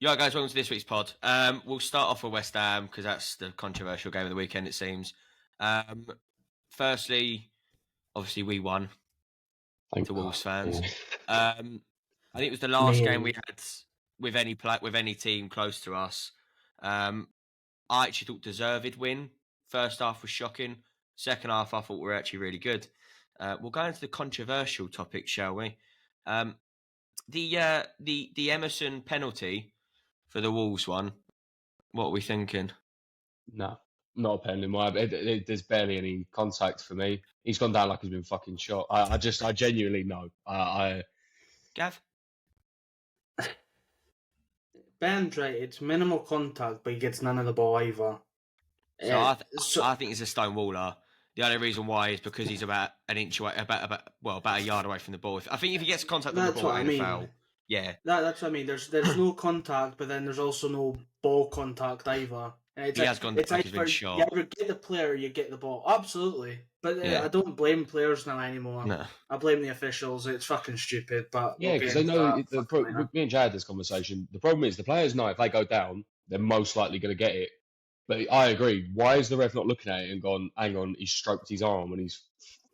Yeah, guys, welcome to this week's pod. We'll start off with West Ham because that's the controversial game of the weekend, it seems. Firstly, obviously we won to Wolves fans. I think it was the last game we had with any team close to us. I actually thought deserved win. First half was shocking. Second half, I thought we were actually really good. We'll go into the controversial topic, shall we? The Emerson penalty for the Wolves one. What are we thinking? No, not a pen in my. There's barely any contact for me. He's gone down like he's been fucking shot. I genuinely know. Gav? Ben's right. It's minimal contact, but he gets none of the ball either. So I think he's a stone waller. The only reason why is because he's about an inch away, about a yard away from the ball. I think if he gets contact on the ball, in a foul. Yeah, that's what I mean. There's no contact, but then there's also no ball contact either. And he has gone down like he's been shot. You either get the player, or you get the ball. Absolutely, but I don't blame players now anymore. No. I blame the officials. It's fucking stupid. But yeah, because they know. Me and Jay had this conversation. The problem is the players know if they go down, they're most likely going to get it. But I agree. Why is the ref not looking at it and gone, hang on, he's stroked his arm and he's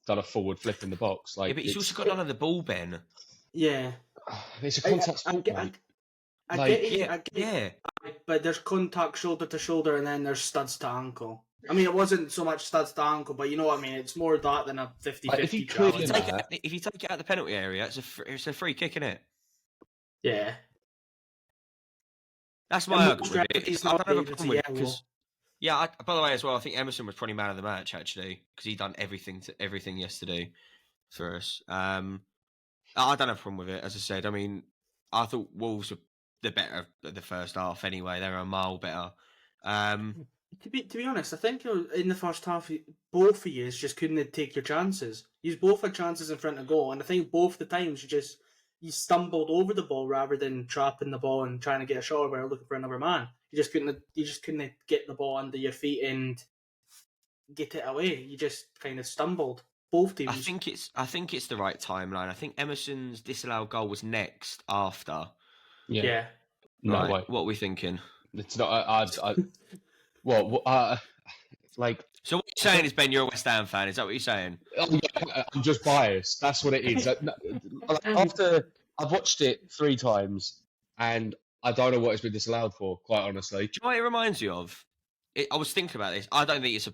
done a forward flip in the box? Like, yeah, but he's also got none of the ball, Ben. Yeah. It's a contact sport, I get it. But there's contact shoulder to shoulder and then there's studs to ankle. I mean, it wasn't so much studs to ankle, but you know what I mean? It's more that than a 50-50 if you take it out of the penalty area, it's a free kick, isn't it? Yeah. That's my argument. I don't have a problem with it because... Yeah, by the way, as well, I think Emerson was probably man of the match, actually, because he done everything yesterday for us. I don't have a problem with it, as I said. I mean, I thought Wolves were the better of the first half anyway. They were a mile better. To be honest, I think in the first half, both of you just couldn't take your chances. You both had chances in front of goal, and I think both the times you stumbled over the ball rather than trapping the ball and trying to get a shot or looking for another man. You just couldn't get the ball under your feet and get it away. You just kind of stumbled. Both teams. I think it's the right timeline. I think Emerson's disallowed goal was next after. Yeah. No right. way. What are we thinking? It's not. Like. So what you're saying is, Ben, you're a West Ham fan. Is that what you're saying? I'm just biased. That's what it is. After I've watched it 3 times, and I don't know what it's been disallowed for. Quite honestly, do you know what it reminds you of? I was thinking about this. I don't think it's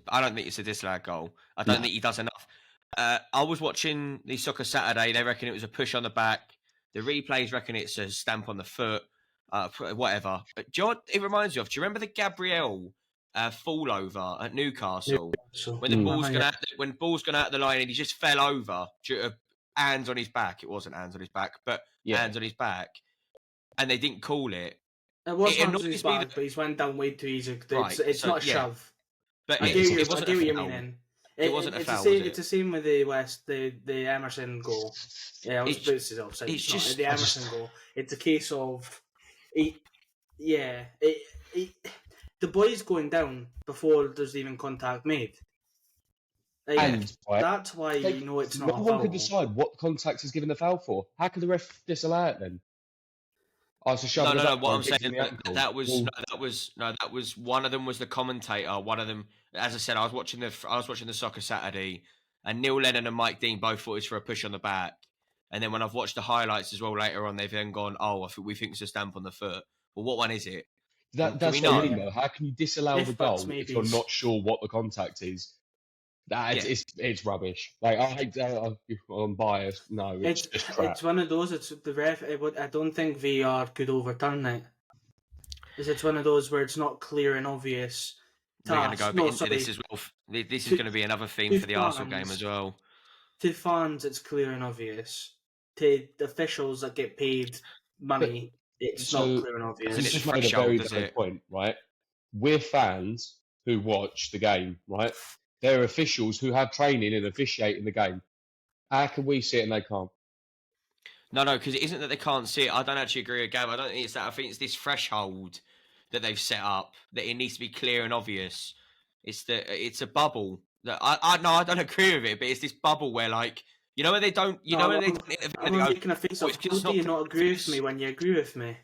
a disallowed goal. I don't think he does enough. I was watching the Soccer Saturday. They reckon it was a push on the back. The replays reckon it's a stamp on the foot. Whatever. But do you know what it reminds you of? Do you remember the Gabriel fall over at Newcastle when the ball's gone out of the line and he just fell over due to hands on his back? It wasn't hands on his back, but hands on his back, and they didn't call it. It was hands on his back, but he's went down way too easy. It's not a shove. But I get what you mean. It wasn't a foul. It's the same with the Emerson goal. Yeah, I was about to say offside. It's the Emerson goal. It's a case of, the boy's going down before there's even contact made. That's why you know it's not a foul. No one can decide what contact is given the foul for. How can the ref disallow it then? No. What I'm saying that was one of them was the commentator. One of them, as I said, I was watching the Soccer Saturday, and Neil Lennon and Mike Dean both thought it was for a push on the back. And then when I've watched the highlights as well later on, they've then gone, we think it's a stamp on the foot. Well, what one is it? That's what I mean, though. How can you disallow the goal if you're not sure what the contact is? It's rubbish. Like, I hate I'm biased. No, it's just crap. It's one of those. It's the ref. I don't think VAR could overturn it. It's one of those where it's not clear and obvious. We're going to go a bit into this as well. This is going to be another theme for the Arsenal game as well. To fans, it's clear and obvious. To the officials that get paid money, it's not clear and obvious. This just made a very valid point, right? We're fans who watch the game, right? They're officials who have training and officiate in the game. How can we see it and they can't? No, because it isn't that they can't see it. I don't actually agree with Gav. I don't think it's that. I think it's this threshold that they've set up that it needs to be clear and obvious. It's a bubble. That I don't agree with it, but it's this bubble where, like, you know, where they don't. You know, where they don't. I'm making a face of. How do you not agree with me when you agree with me?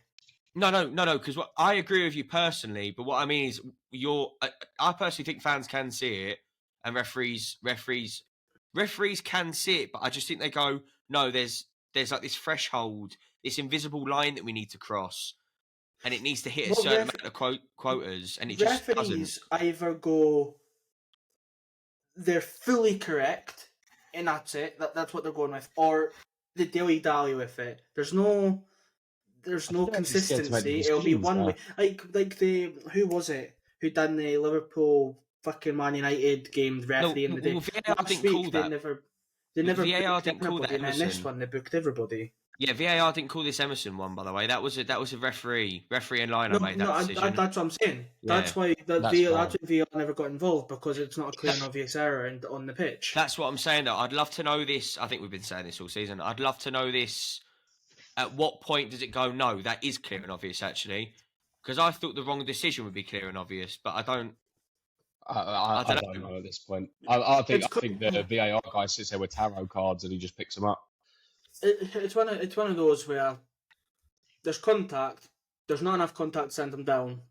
No. Because I agree with you personally, but what I mean is, I personally think fans can see it, and referees can see it, but I just think they go, no, there's like this threshold, this invisible line that we need to cross, and it needs to hit a Well, certain amount of quotas, and it just doesn't. referees either go, they're fully correct, and that's it. That's what they're going with, or they dilly dally with it. There's no consistency. It'll be one way. Like the who was it who done the Liverpool fucking Man United game referee in the day? VAR Last didn't week call they that. never VAR booked didn't call that anybody, and then this Emerson. one they booked everybody. Yeah, VAR didn't call this Emerson one, by the way. That was a referee and liner made that decision. That's what I'm saying. Yeah. That's why That's VAR never got involved, because it's not a clear and obvious error on the pitch. That's what I'm saying, though. I'd love to know this. I think we've been saying this all season. I'd love to know this. At what point does it go, no, that is clear and obvious, actually? Because I thought the wrong decision would be clear and obvious, but I don't. I don't know at this point. I think the VAR guy sits there with tarot cards and he just picks them up. It's one of those where there's contact, there's not enough contact to send them down,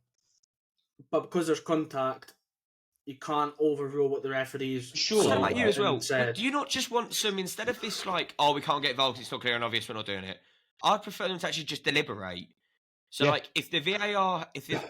but because there's contact, you can't overrule what the referees. Sure, so like you as well. Said. Do you not just want some, instead of this like, oh, we can't get involved, it's not clear and obvious, we're not doing it? I'd prefer them to actually just deliberate. So, like, if the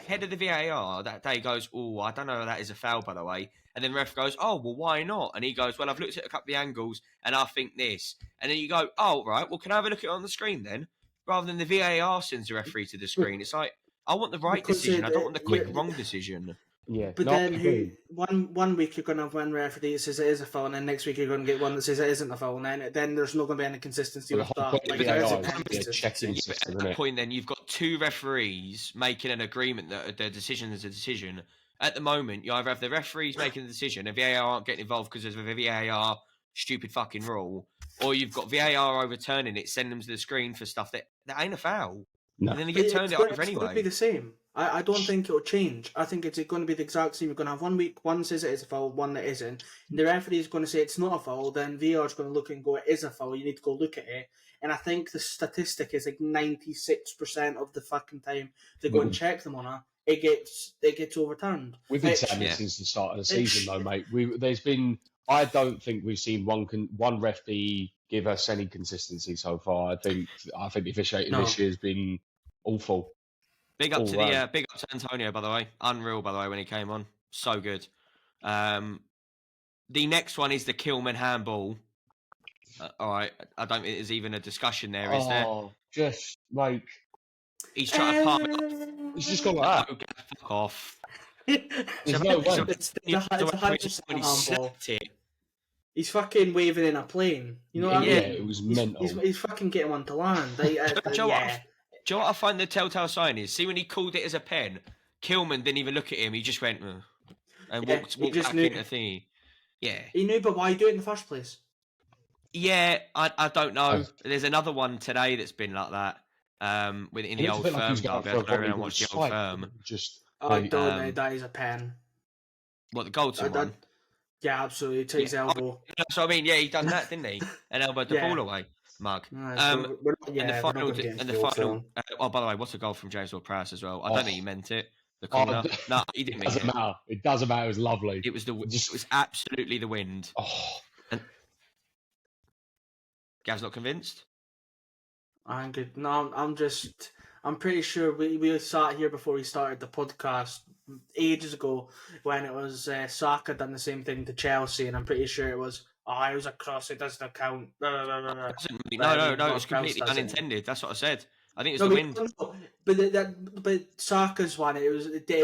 head of the VAR that day goes, oh, I don't know, that is a foul, by the way, and then ref goes, oh, well, why not? And he goes, well, I've looked at a couple of the angles, and I think this. And then you go, oh, right, well, can I have a look at it on the screen then? Rather than the VAR sends the referee to the screen. It's like, I want the right decision. I don't want the quick wrong decision. Yeah, but then one week you're going to have one referee that says it is a foul, and then next week you're going to get one that says it isn't a foul, and then there's not going to be any consistency with that. Like, there is a consistency. At that point, then you've got two referees making an agreement that their decision is a decision. At the moment, you either have the referees making the decision, and VAR aren't getting involved because of a VAR stupid fucking rule, or you've got VAR overturning it, send them to the screen for stuff that ain't a foul. No. And then they get turned over anyway. It's going to be the same. I don't think it'll change. I think it's going to be the exact same. You're going to have 1 week, one says it is a foul, one that isn't. And the referee is going to say it's not a foul, then VAR is going to look and go, it is a foul, you need to go look at it. And I think the statistic is like 96% of the fucking time they go and check them on it gets overturned. We've been saying this since the start of the season, though, mate. I don't think we've seen one referee give us any consistency so far. I think the officiating this year has been awful. Big up to Antonio, by the way. Unreal, by the way, when he came on. So good. The next one is the Kilman handball. All right, I don't think there's even a discussion there, is there? Just like he's trying to palm it off. He's just gone like that. Fuck off. There's no way. It's a handball. He's fucking waving in a plane. You know what I mean? Yeah, it was mental. He's fucking getting one to land. Do you know what I find the telltale sign is? See, when he called it as a pen, Kilman didn't even look at him. He just went and walked back into thingy. Yeah. He knew, but why do it in the first place? Yeah, I don't know. There's another one today that's been like that. In the old firm derby. I don't really watch the old firm. I don't know. That is a pen. What, the Goldson one? Yeah, absolutely. To his elbow. That's what I mean. Yeah, he done that, didn't he? And elbowed the ball away. Mug. And the final. Oh, by the way, what's a goal from James Ward-Prowse as well? I don't think he meant it. The corner. No, he didn't mean it. It doesn't matter. It was lovely. It was absolutely the wind. Oh. And Gav's not convinced? I'm good. No, I'm pretty sure we sat here before we started the podcast ages ago when it was Saka done the same thing to Chelsea, and I'm pretty sure it was a cross, it doesn't count. No, it's completely unintended. That's what I said. I think it's the wind. But Saka's one, it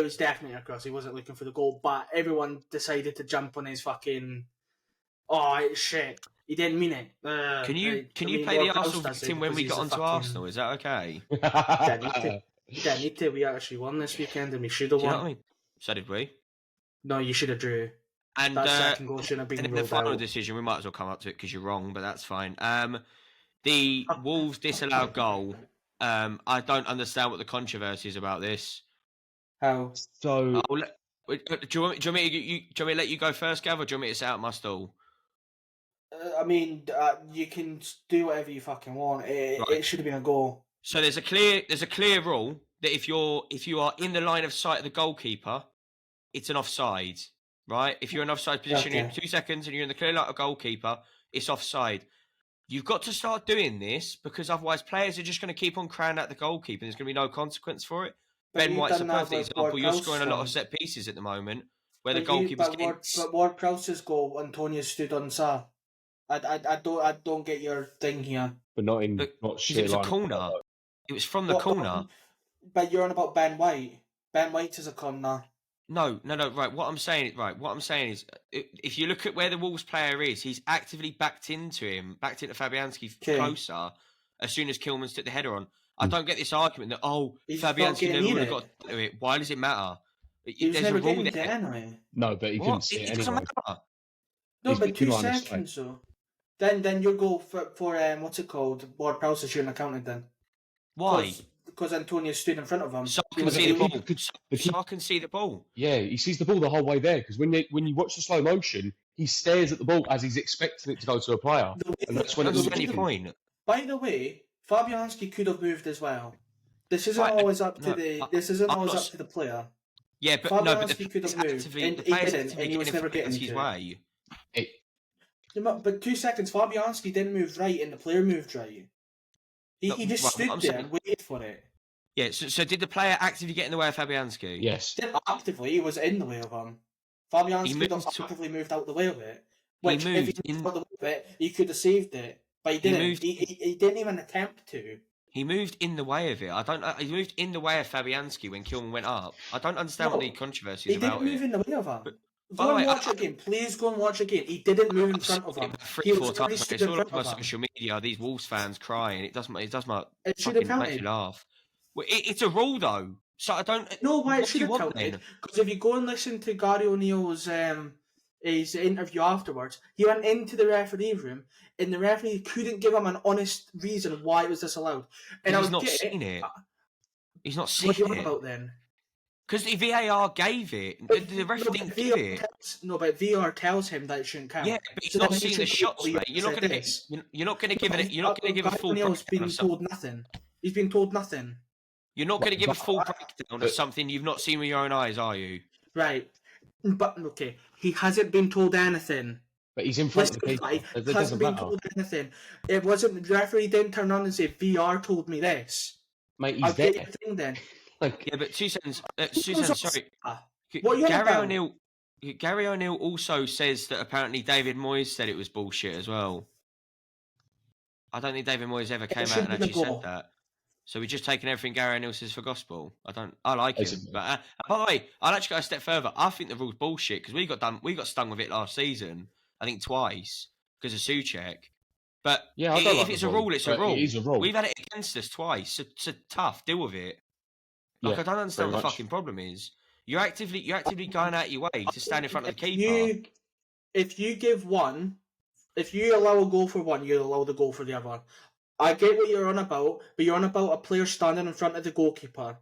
was definitely a cross. He wasn't looking for the goal, but everyone decided to jump on his fucking. Oh, it's shit. He didn't mean it. Can you play the Arsenal victim when we got onto Arsenal? Is that okay? Didn't need to. We actually won this weekend, and we should have won. You know what I mean? So did we. No, you should have drew. And that second goal shouldn't have been and in the final decision, we might as well come up to it because you're wrong, but that's fine. The Wolves disallowed goal. I don't understand what the controversy is about this. How? So, do you want me to let you go first, Gav, or do you want me to set out my stall? I mean, you can do whatever you fucking want. It should have been a goal. So there's a clear rule that if you are in the line of sight of the goalkeeper, it's an offside, right? If you're in offside position, you're in 2 seconds and you're in the clear light of goalkeeper, it's offside. You've got to start doing this because otherwise players are just going to keep on crowding out the goalkeeper and there's going to be no consequence for it. But Ben White's a done that perfect with example. You're Ward-Prowse, scoring a lot of Sam. set pieces at the moment where the But goalkeeper's getting... But Ward-Prowse's goal, Antonio stood on Sa. I don't get your thing here. But not But sheer it was a line. corner. It was from the corner. But you're on about Ben White. Ben White is a corner. No. Right. What I'm saying is, if you look at where the Wolves player is, he's actively backed into Fabianski closer as soon as Kilman's took the header on. I don't get this argument that Fabianski never would have got to it. Why does it matter? There's a rule there anyway. No, but he couldn't see it anyway. Doesn't matter. No, but 2 seconds though. Then your goal for what's it called? Ward-Prowse shouldn't have counted then. Why? Because Antonio stood in front of him. So can see the ball. So can see the ball. Yeah, he sees the ball the whole way there because when you watch the slow motion, he stares at the ball as he's expecting it to go to a player, and that's when it's any point. By the way, Fabianski could have moved as well. This isn't always up to the player. Yeah, but Fabianski could have moved, and he didn't, and he was never getting his way. But 2 seconds, Fabianski didn't move right, and the player moved right. He just stood there and waited for it. Yeah, so did the player actively get in the way of Fabianski? Yes. He didn't actively, he was in the way of him. Fabianski could have actively moved out the way of it. Which, if he moved out the way of it, he could have saved it. But he didn't. He didn't even attempt to. He moved in the way of it. He moved in the way of Fabianski when Kilman went up. I don't understand what the controversy is about it. He didn't move in the way of him. But, go and watch it again. Please go and watch it again. He didn't move in front of him. He was already stood in front of him. Social media, these Wolves fans crying. It does my fucking make me laugh. Well, it's a rule though, so I don't. No, why it should have counted? Because if you go and listen to Gary O'Neill's his interview afterwards, he went into the referee room, and the referee couldn't give him an honest reason why it was disallowed. And he's not seen it. He's not seen it. What are you on about then? Because the VAR gave it. The referee didn't give it. But VAR tells him that it shouldn't count. Yeah, but he's not seen the shots, mate. You're not going to give it. You're not going to give a full breakdown of told nothing. He's been told nothing. You're not going to give a full breakdown of something you've not seen with your own eyes, are you? Right. But, okay, he hasn't been told anything. But he's in front of the people. He hasn't been told anything. It wasn't, the referee didn't turn on and say, VR told me this. Mate, he's there. Get your thing then. Yeah, but 2 seconds. Sorry. What Gary O'Neill also says that apparently David Moyes said it was bullshit as well. I don't think David Moyes ever came out and actually said that. So we're just taking everything Gary O'Neill says for gospel. I like him. But by the way, I'll actually go a step further. I think the rule's bullshit because we got stung with it last season. I think twice because of Souček. But yeah, if it's a rule, it's a rule. It is a rule. We've had it against us twice. So tough. Deal with it. Like I don't understand what the fucking problem is. You're actively going out your way to stand in front of the keeper. If you allow a goal for one, you allow the goal for the other. I get what you're on about, but you're on about a player standing in front of the goalkeeper.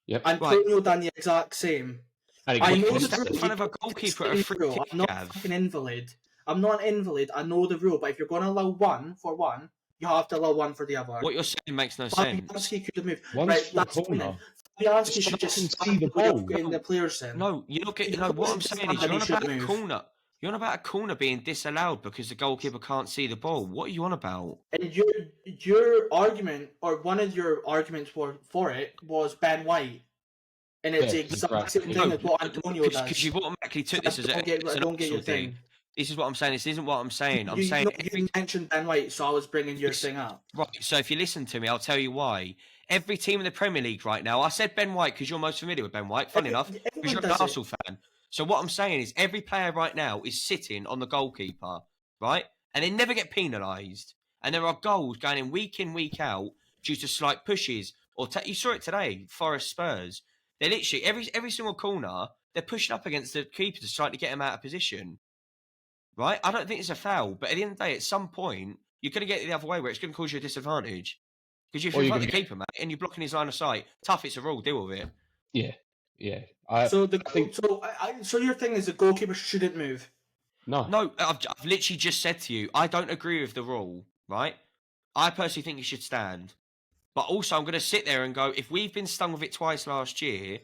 Yep. Antonio done the exact same. I know the in front of a goalkeeper at a free kick. I'm not a fucking invalid. I'm not an invalid. I know the rule, but if you're going to allow one for one, you have to allow one for the other. What you're saying makes no sense. Fabianski could have moved. Right, that's corner. Fabianski should just see the ball in the players in. No, you're not getting. No, what I'm saying is you're on about a corner. You're on about a corner being disallowed because the goalkeeper can't see the ball. What are you on about? And your argument, or one of your arguments for it, was Ben White. And it's the exact same thing as what Antonio does. Because you've automatically took this as an actual thing. This is what I'm saying. This isn't what I'm saying. I'm saying... You mentioned Ben White, so I was bringing your thing up. Right, so if you listen to me, I'll tell you why. Every team in the Premier League right now... I said Ben White because you're most familiar with Ben White, funny enough, because you're an Arsenal fan. So what I'm saying is every player right now is sitting on the goalkeeper, right? And they never get penalised. And there are goals going in, week out, due to slight pushes. Or you saw it today, Forest Spurs. They're literally, every single corner, they're pushing up against the keeper to slightly get him out of position. Right? I don't think it's a foul, but at the end of the day, at some point, you're going to get it the other way where it's going to cause you a disadvantage. Because if you're in front of the keeper, mate, and you're blocking his line of sight, tough, it's a rule, deal with it. Yeah. So your thing is the goalkeeper shouldn't move? No, I've literally just said to you, I don't agree with the rule, right? I personally think he should stand. But also, I'm going to sit there and go, if we've been stung with it twice last year,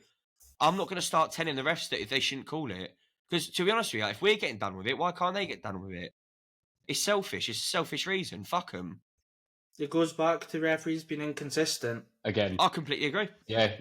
I'm not going to start telling the refs that if they shouldn't call it. Because to be honest with you, if we're getting done with it, why can't they get done with it? It's selfish. It's a selfish reason. Fuck them. It goes back to referees being inconsistent. Again, I completely agree. yeah.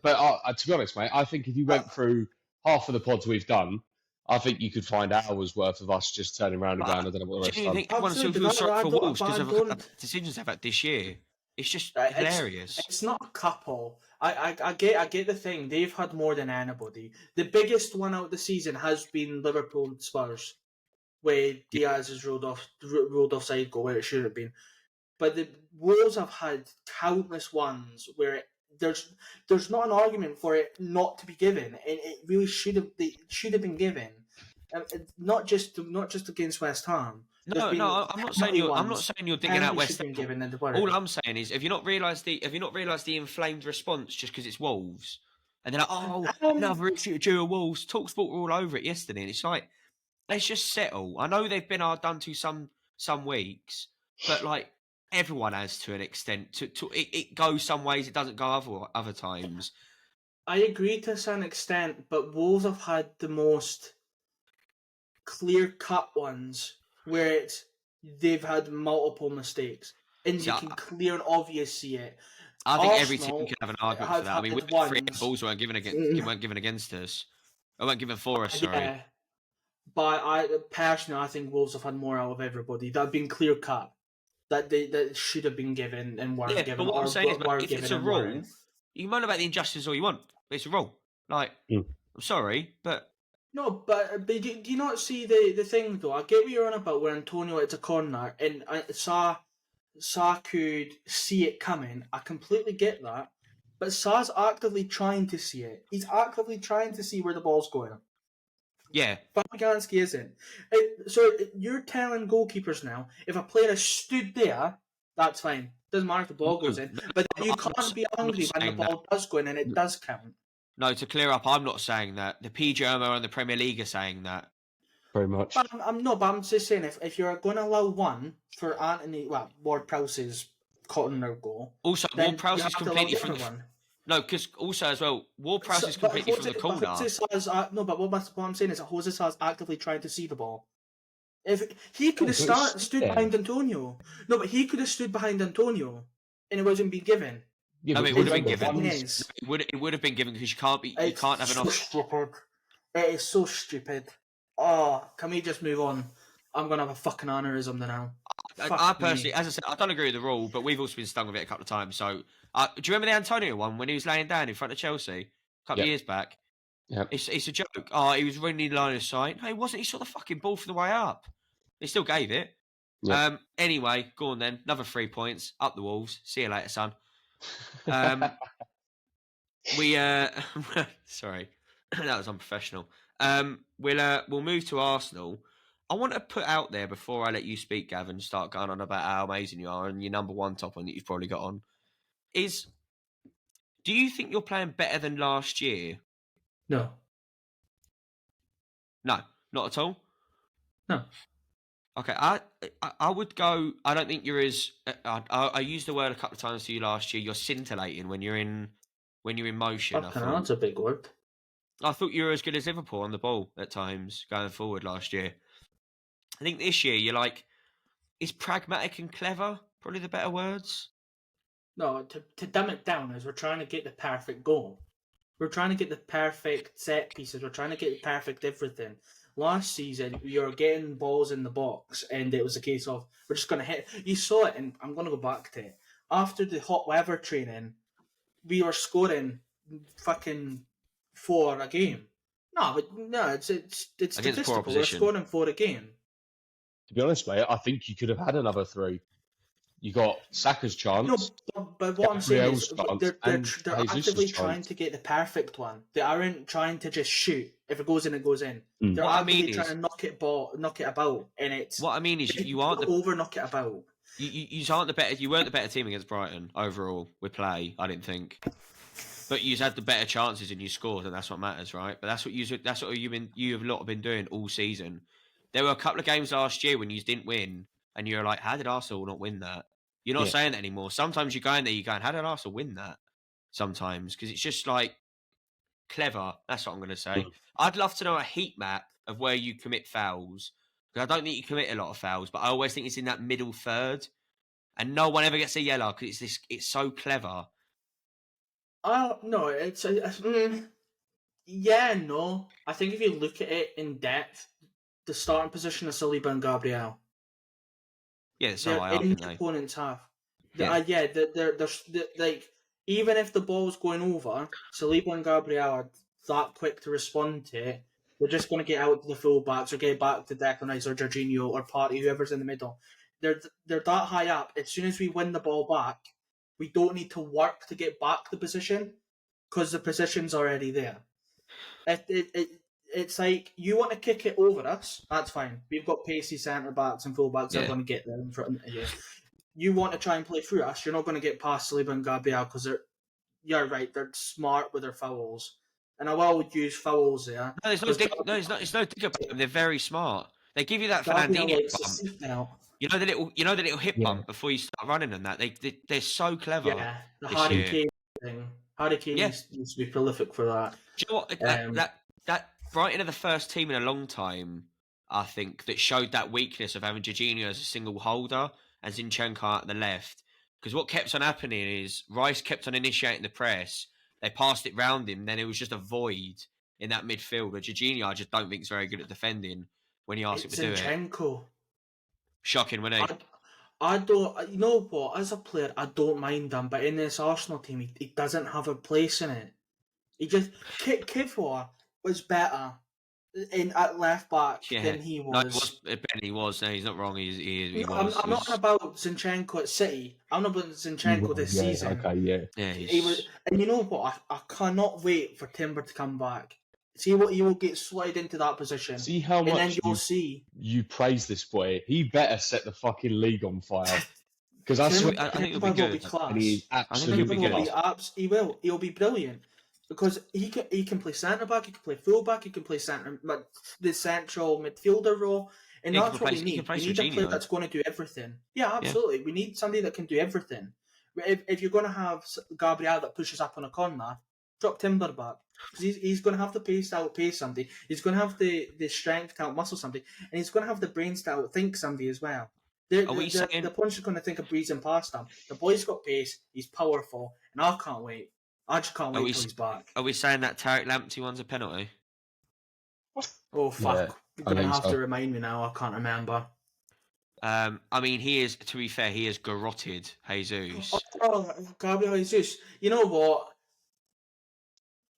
But to be honest, mate, I think if you went through half of the pods we've done, I think you could find hours worth of us just turning around and going, I don't know what the I refs genuinely done. think everyone still Absolutely, feels sorry for but I Wolves because of don't- the decisions they've had this year. It's just It's- hilarious. It's not a couple. I get the thing. They've had more than anybody. The biggest one out of the season has been Liverpool and Spurs, where Diaz is ruled offside goal where it should have been. But the Wolves have had countless ones where there's not an argument for it not to be given, and it really should have been given. Not just against West Ham. No, I'm not saying you're digging out West Ham. All I'm saying is, have you not realised the inflamed response just because it's Wolves? And they're like, oh, another issue due to Wolves. Talksport were all over it yesterday, and it's like, let's just settle. I know they've been hard done to some weeks, but like everyone has to an extent. It goes some ways, it doesn't go other times. I agree to some extent, but Wolves have had the most clear-cut ones where they've had multiple mistakes, and you can clear and obvious see it. I think every team can have an argument for that. I mean, we had 3 balls weren't given against us. They weren't given for us. Sorry. Yeah, but I think Wolves have had more out of everybody that have been clear-cut that should have been given and weren't given. But what I'm saying is, if it's a rule, you can moan about the injustice all you want, but it's a rule. Like, I'm sorry, but. No, but do you not see the thing though? I get what you're on about where Antonio it's a corner and Sa could see it coming. I completely get that, but Sa's actively trying to see it. He's actively trying to see where the ball's going. Yeah, Fabianski isn't. So you're telling goalkeepers now if a player has stood there, that's fine. Doesn't matter if the ball goes in, but you can't be angry when the ball does go in and it does count. No, to clear up, I'm not saying that. The PGMO and the Premier League are saying that. Very much. But I'm just saying if you're going to allow one for Ward-Prowse's corner goal. Also, Ward-Prowse is completely from one. No, because also as well, Ward-Prowse is completely from the corner. But what I'm saying is that Jose Sa's actively trying to see the ball. If he could have stood behind Antonio. No, but he could have stood behind Antonio and it wasn't being given. Yeah, it would have been given. It would have been given because you can't have enough. Stupid. It is so stupid. Oh, can we just move on? I'm gonna have a fucking aneurysm now. I personally, as I said, I don't agree with the rule, but we've also been stung with it a couple of times. So, do you remember the Antonio one when he was laying down in front of Chelsea a couple of years back? Yeah, it's a joke. Oh, he was running the line of sight. No, he wasn't. He saw the fucking ball for the way up. He still gave it. Yep. Anyway, go on then. Another 3 points. Up the Wolves. See you later, son. Sorry, that was unprofessional. We'll move to Arsenal. I want to put out there before I let you speak, Gavin, start going on about how amazing you are and your number one top one that you've probably got on is, do you think you're playing better than last year? No. No, not at all? No. Okay, I would go, I don't think you're as, I used the word a couple of times to you last year, you're scintillating when you're in motion. That's a big word. I thought you were as good as Liverpool on the ball at times going forward last year. I think this year you're like, is pragmatic and clever probably the better words? No, to dumb it down is we're trying to get the perfect goal. We're trying to get the perfect set pieces. We're trying to get the perfect everything. Last season, we were getting balls in the box, and it was a case of we're just going to hit. You saw it, and I'm going to go back to it. After the hot weather training, we were scoring fucking 4 a game. It's statistical. We're scoring 4 a game. To be honest, mate, I think you could have had another 3. You got Saka's chance. No, but what I'm saying is they're actively trying to get the perfect one. They aren't trying to just shoot. If it goes in, it goes in. They're actively trying to knock it about, and it's. What I mean is, you aren't over knock it about. You aren't the better. You weren't the better team against Brighton overall with play. I didn't think, but you had the better chances and you scored, and that's what matters, right? But that's what you have lot been doing all season. There were a couple of games last year when you didn't win, and you were like, "How did Arsenal not win that?" You're not Yeah. saying that anymore. Sometimes you go in there, you're going, how did Arsenal win that? Sometimes, because it's just like clever. That's what I'm going to say. Mm. I'd love to know a heat map of where you commit fouls. Because I don't think you commit a lot of fouls, but I always think it's in that middle third. And no one ever gets a yellow because it's so clever. No, yeah and no. I think if you look at it in depth, the starting position of Saliba and Gabriel, Yeah, so they're high up, in aren't the they? opponent's half. Yeah. They're like, even if the ball's going over, Saliba and Gabriel are that quick to respond to it. They're just going to get out to the fullbacks or get back to Declan Rice or Jorginho or Partey, whoever's in the middle. They're that high up. As soon as we win the ball back, we don't need to work to get back the position because the position's already there. It's like, you want to kick it over us, that's fine. We've got pacey centre backs and full backs that are going to get there in front of you. You want to try and play through us, you're not going to get past Saliba and Gabriel because you're right, they're smart with their fouls. And I will use fouls there. No, it's no dig about them. They're very smart. They give you that Gabriel Fernandinho likes to bump. seat now. You know the little hip Yeah. bump before you start running and that. They're so clever. Yeah, the this Harry year. Kane thing. Harry Kane used to be prolific for that. Do you know what? That Brighton are the first team in a long time, I think, that showed that weakness of having Jorginho as a single holder and Zinchenko at the left. Because what kept on happening is Rice kept on initiating the press. They passed it round him. Then it was just a void in that midfield. But Jorginho, I just don't think is very good at defending when he asks him to do it. Zinchenko. Shocking, wasn't he? I don't. You know what? As a player, I don't mind him, but in this Arsenal team, he doesn't have a place in it. He just Kivior was better at left back than he was. He was. No, he's not wrong. He was. I'm not about Zinchenko at City. I'm about Zinchenko this season. Okay, yeah. He was, and you know what? I cannot wait for Timber to come back. See what he will get slid into that position. See how much and then you'll see. You praise this boy. He better set the fucking league on fire. Because I swear, I think he'll be good. And he's absolutely good. He will. He'll be brilliant. Because he can play centre back, he can play full back, he can play the central midfielder role, and that's what we need. We need a player that's going to do everything. Yeah, absolutely. Yeah. We need somebody that can do everything. If you're going to have Gabriel that pushes up on a corner, drop Timber back. He's going to have the pace to outpace somebody. He's going to have the strength to outmuscle somebody, and he's going to have the brains to outthink somebody as well. The opponent's going to think of breezing past him. The boy's got pace. He's powerful, and I can't wait. I just can't wait till he's back. Are we saying that Tarek Lamptey one's a penalty? Oh, fuck. Yeah, You're going to have to remind me now. I can't remember. I mean, he is, to be fair, he has garroted Jesus. Oh, Gabriel Jesus. You know what?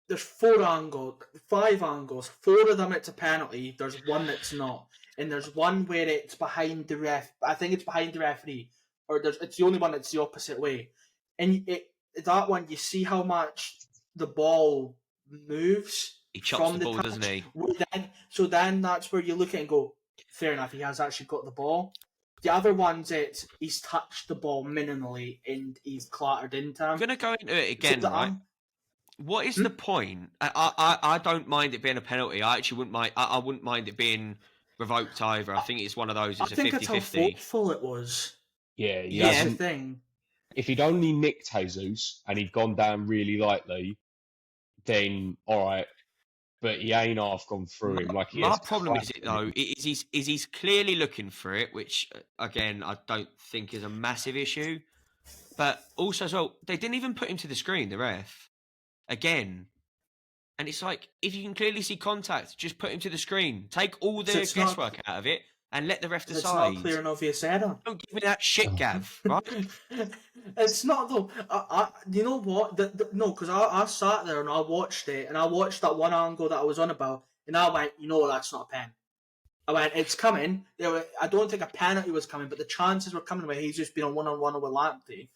There's 5 angles. 4 of them it's a penalty. There's one that's not. And there's one where it's behind the ref. I think it's behind the referee. Or it's the only one that's the opposite way. And that one, you see how much the ball moves. He chops the ball, doesn't he? So then that's where you look at it and go, fair enough, he has actually got the ball. The other ones, he's touched the ball minimally and he's clattered into him. I'm going to go into it again, right? What is the point? I don't mind it being a penalty. I actually wouldn't mind. I wouldn't mind it being revoked either. I think it's one of those. It's a 50-50. I think that's how thoughtful it was. Yeah, that's the thing. If he'd only nicked Jesus and he'd gone down really lightly, then all right. But he ain't half gone through him like he My problem is he's clearly looking for it, which again I don't think is a massive issue. But also as well, they didn't even put him to the screen, the ref. Again. And it's like, if you can clearly see contact, just put him to the screen. Take all the guesswork out of it and let the ref decide. It's not clear and obvious error. Don't give me that shit, Gav, right? It's not, though. You know what? No, because I sat there and I watched it, and I watched that one angle that I was on about, and I went, that's not a pen. I went, it's coming. I don't think a penalty was coming, but the chances were coming where he's just been on one-on-one with Lamptey.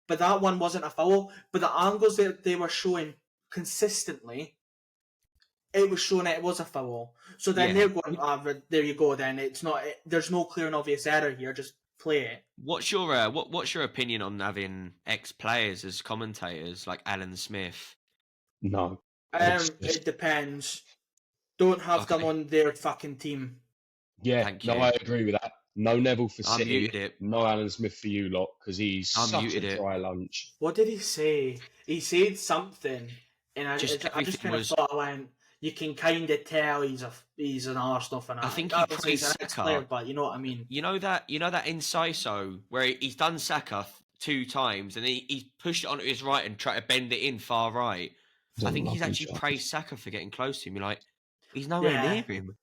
But that one wasn't a foul. But the angles that they were showing consistently, it was showing it was a foul. So then they're going, there you go. Then it's not. There's no clear and obvious error here. Just play it. What's your opinion on having ex-players as commentators like Alan Smith? No. It depends. Don't have them on their fucking team. Yeah, no, I agree with that. No Neville for I City. muted it. No Alan Smith for you lot because he's I such muted a it. dry lunch. What did he say? He said something, and I just kind of thought, I went, you can kind of tell he's an Arsenal fan. I think obviously he's an ex-player, but you know what I mean. You know that Inciso where he's done Saka 2 times and he's pushed it onto his right and tried to bend it in far right. I think he's actually praised Saka for getting close to him. You're like, he's nowhere near him.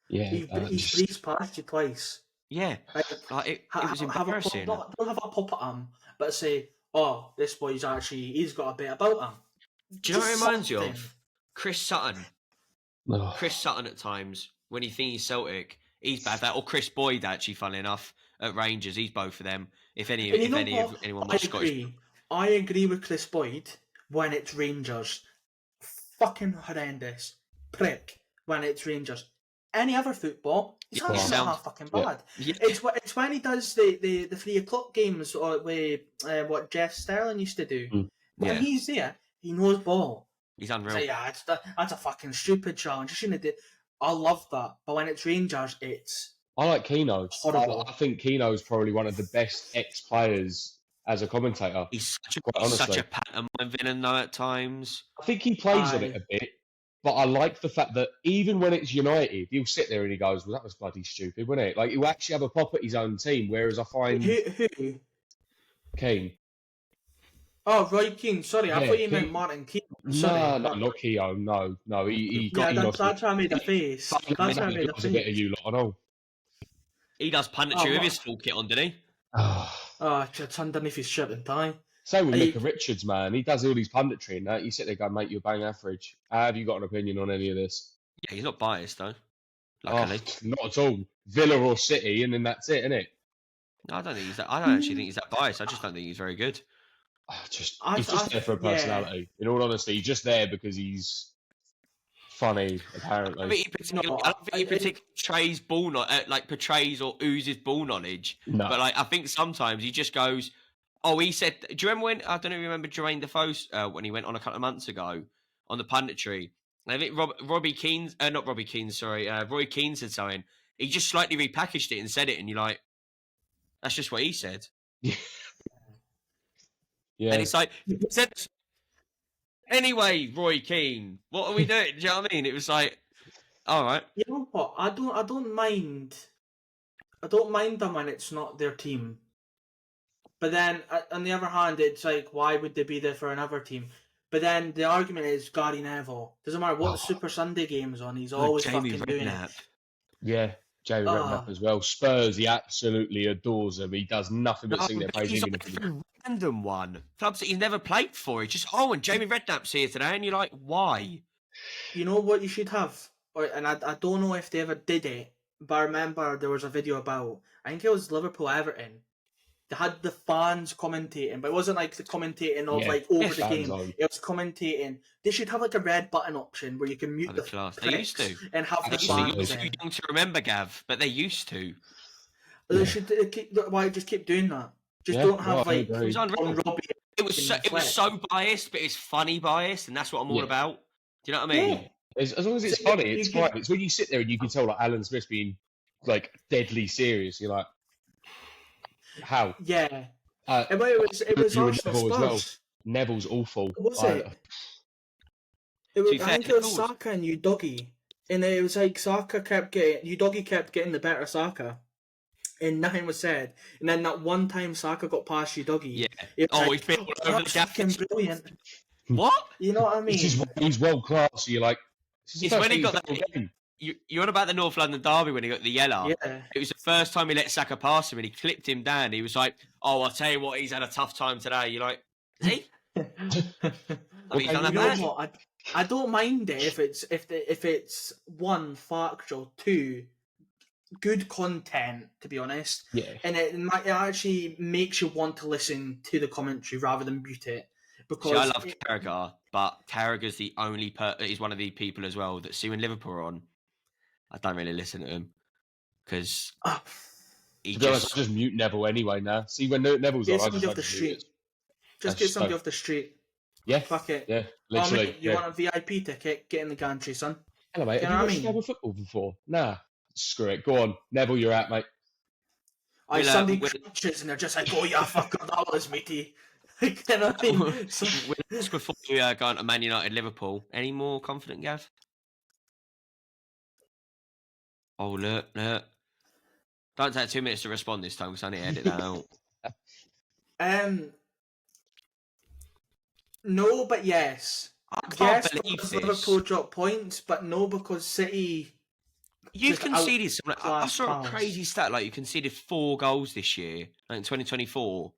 Yeah, he's breezed past you twice. Yeah, it was embarrassing. Don't have a pop at him, but say, oh, this boy's he's got a bit about him. Do you know what it reminds you of? Chris Sutton. Chris Sutton at times, when he thinks he's Celtic, he's bad. Or Chris Boyd, actually, funnily enough, at Rangers. He's both of them. If anyone was Scottish. I agree with Chris Boyd when it's Rangers. Fucking horrendous. Prick when it's Rangers. Any other football, he's actually not half fucking bad. Yeah. It's when he does the 3 o'clock games or with what Jeff Sterling used to do. When he's there, he knows ball. He's unreal. So, yeah, that's a fucking stupid challenge. I love that. But when it's Rangers, it's... I like Keano. Horrible. I think Keano is probably one of the best ex-players as a commentator. He's such a pantomime villain, though, at times. I think he plays on it a bit. But I like the fact that even when it's United, he'll sit there and he goes, well, that was bloody stupid, wasn't it? Like, he'll actually have a pop at his own team, whereas I find... Who? Keane. Oh, Roy Keane. Sorry, I thought you meant Martin Keane. No, not Keane. No. He got that's why I made the face. That's why I made the face. A bit of you lot, I know. He does punditry with his full kit on, didn't he? It's underneath his shirt and tie. Same with Micah Richards, man. He does all these punditry and that. You sit there going, mate, you're bang average. Have you got an opinion on any of this? Yeah, he's not biased, though. Luckily. Not at all. Villa or City, and then that's it, isn't it? No, I don't actually think he's that biased. I just don't think he's very good. He's just there for a personality. Yeah. In all honesty, he's just there because he's funny, apparently. I don't think he particularly portrays or oozes ball knowledge. No. But I think sometimes he just goes... Oh, he said... Do you remember when... I don't know if you remember Jermaine Defoe when he went on a couple of months ago on the punditry. I think Roy Keane said something. He just slightly repackaged it and said it, and you're like, that's just what he said. Yeah. And it's like... Anyway, Roy Keane, what are we doing? Do you know what I mean? It was like, all right. You know what? I don't mind them when it's not their team. But then, on the other hand, it's like, why would they be there for another team? But then the argument is Gary Neville. Doesn't matter what Super Sunday game's on, he's always fucking doing it. Yeah, Jamie Redknapp as well. Spurs, he absolutely adores him. He does nothing but sing their praise. He's like a random one. Clubs that he's never played for. He just, and Jamie Redknapp's here today, and you're like, why? You know what you should have? And I don't know if they ever did it, but I remember there was a video about, I think it was Liverpool-Everton. They had the fans commentating, but it wasn't like the commentating of over the game. It was commentating. They should have like a red button option where you can mute the class. They used to. And have the fans. You're too young to remember, Gav, but they used to. They should just keep doing that. Just don't have it was unreal. It was so biased, but it's funny biased, and that's what I'm all about. Do you know what I mean? Yeah. As long as it's funny, it's fine. It's when you sit there and you can tell like Alan Smith being like deadly serious. You're like, how? Yeah. It was Arsenal as well. Neville's awful. Was it? I think it was Saka and Udogie. And it was like Udogie kept getting the better Saka. And nothing was said. And then that one time Saka got past Udogie. Yeah. He's been all over the fucking brilliant. What? You know what I mean? He's world class. So you're like, it's when he got that. You're on about the North London derby when he got the yellow. Yeah. It was the first time he let Saka pass him and he clipped him down. He was like, I'll tell you what, he's had a tough time today. You're like, is he? He's done that bad. What? I don't mind it if it's one, factual, two, good content, to be honest. Yeah. And it actually makes you want to listen to the commentary rather than mute it. Because I love Carragher, but Carragher's the only he's one of the people as well that see when Liverpool are on, I don't really listen to him because he just mute Neville anyway now. See when Neville's on, I just off the street. Just get somebody off the street. Yeah, fuck it. Yeah, literally. Mate, you want a VIP ticket? Get in the gantry, son. Hello, mate. Have you watched Neville football before? Nah, screw it. Go on, Neville. You're out, mate. Somebody we'll, crunches and they're just like, oh yeah, fucker, that was matey. Like, you know what I mean? So, we'll ask before we go on to Man United Liverpool. Any more confident, Gav? Oh, look. Don't take 2 minutes to respond this time because I need to edit that out. no, but yes. I can't Yes, believe because this. Liverpool dropped points, but no, because City. You've just conceded some. I saw a Palace. crazy stat like you conceded 4 goals this year, like in 2024.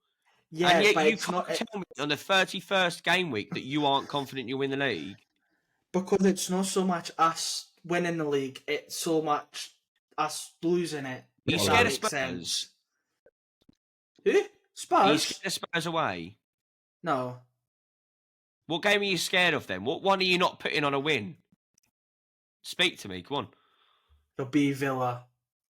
Yeah, and yet but you it's can't not tell me on the 31st game week that you aren't confident you'll win the league. because it's not so much us winning the league; it's so much us losing it. Are you If scared that of makes Spurs? sense. Who? Are you Spurs? scared of Spurs away? No. What game are you scared of then? What one are you not putting on a win? Speak to me, come on. It'll be Villa.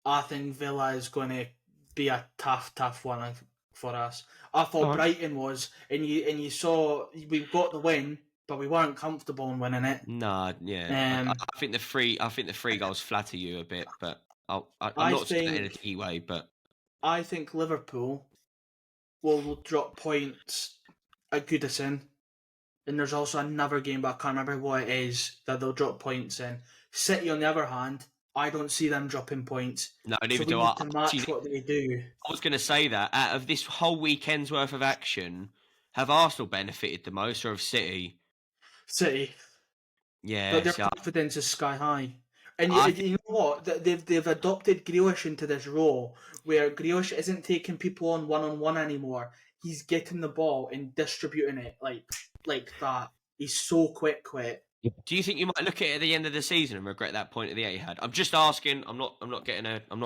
I think Villa is going to be a tough one for us. I thought Brighton was, and you saw we got the win, but we weren't comfortable in winning it. Nah, yeah. I think the three goals flatter you a bit, but I'm not saying that in a key way. But I think Liverpool will drop points at Goodison, and there's also another game, but I can't remember what it is that they'll drop points in. City, on the other hand, I don't see them dropping points. No, neither do I. To match what they do. I was going to say that out of this whole weekend's worth of action, have Arsenal benefited the most, or have City? City. Yeah, but their confidence is sky high. And you know what? They've adopted Grealish into this role where Grealish isn't taking people on one anymore. He's getting the ball and distributing it like that. He's so quick. Do you think you might look at it at the end of the season and regret that point at the Etihad? I'm just asking. I'm not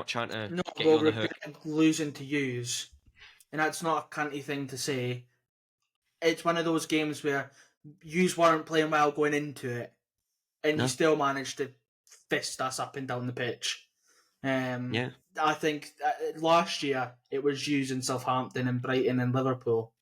trying to get you on the hook. Losing to use, and that's not a cunty thing to say. It's one of those games where yous weren't playing well going into it, and you still managed to fist us up and down the pitch. Yeah. I think last year it was yous in Southampton and Brighton and Liverpool.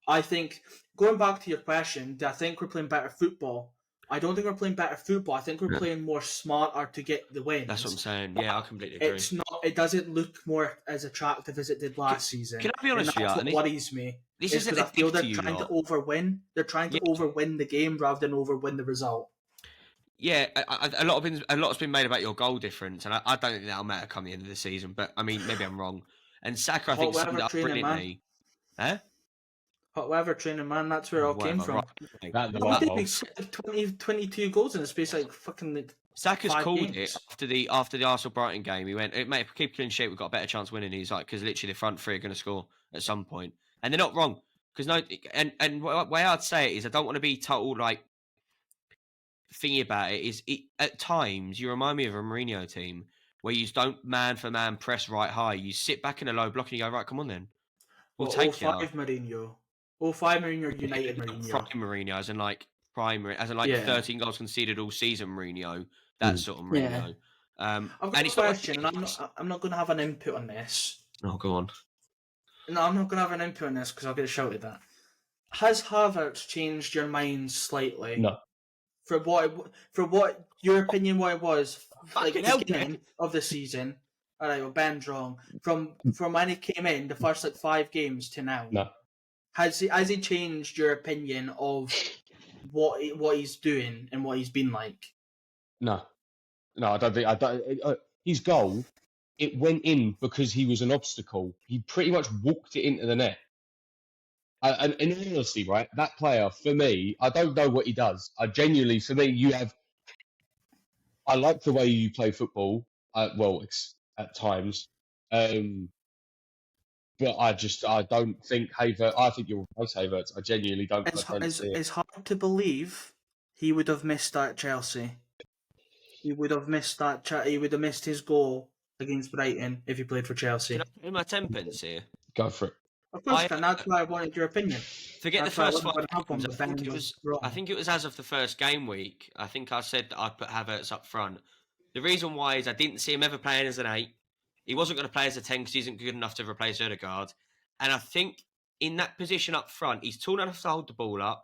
I think, going back to your question, do I think we're playing better football? I don't think we're playing better football. I think we're playing more smarter to get the wins. That's what I'm saying. Yeah, I completely agree. It's not. It doesn't look more as attractive as it did last season. Can I be honest with you? That's what worries me. This is because I feel they're trying to overwin. They're trying to overwin the game rather than overwin the result. Yeah, a lot's been made about your goal difference, and I don't think that'll matter come the end of the season. But I mean, maybe I'm wrong. And Saka, I think, summed it up brilliantly. Hot weather training, man. That's where it all came from. Right. 22 goals in the space, like fucking. Saka's called it after the Arsenal Brighton game. He went, "Mate, if we keep clean sheet, we've got a better chance winning." He's like, because literally the front three are going to score at some point, and they're not wrong. Because and the way I'd say it is, I don't want to be total like thingy about it. At times you remind me of a Mourinho team where you don't man for man press right high. You sit back in a low block and you go, right, come on then. We'll take you. 05 Mourinho. 05 Mourinho, United Mourinho. Prime Mourinho, as in like 13 goals conceded all season Mourinho. That sort of Mourinho. I've got a question, and I'm not going to have an input on this. Oh, go on. No, I'm not going to have an input on this because I'll get shouted at. Has Havertz changed your mind slightly? No. For what your opinion, what it was like at the beginning of the season. All right, well, Ben's wrong. From when he came in, the first 5 games to now. No. Has he changed your opinion of what he's doing and what he's been like? No, I don't think. His goal, it went in because he was an obstacle. He pretty much walked it into the net. And in honesty, right, that player, for me, I don't know what he does. I genuinely, for me, I like the way you play football. At times. But I don't think Havertz. I think you're right, Havertz. I genuinely don't. It's hard to believe he would have missed that Chelsea. He would have missed that. He would have missed his goal against Brighton if he played for Chelsea. Can I do my 10 pence here? Go for it. Of course, that's why I wanted your opinion. Forget the first 5 games. I think it was as of the first game week. I think I said that I'd put Havertz up front. The reason why is I didn't see him ever playing as an 8. He wasn't going to play as a 10 because he isn't good enough to replace Ødegaard. And I think in that position up front, he's tall enough to hold the ball up.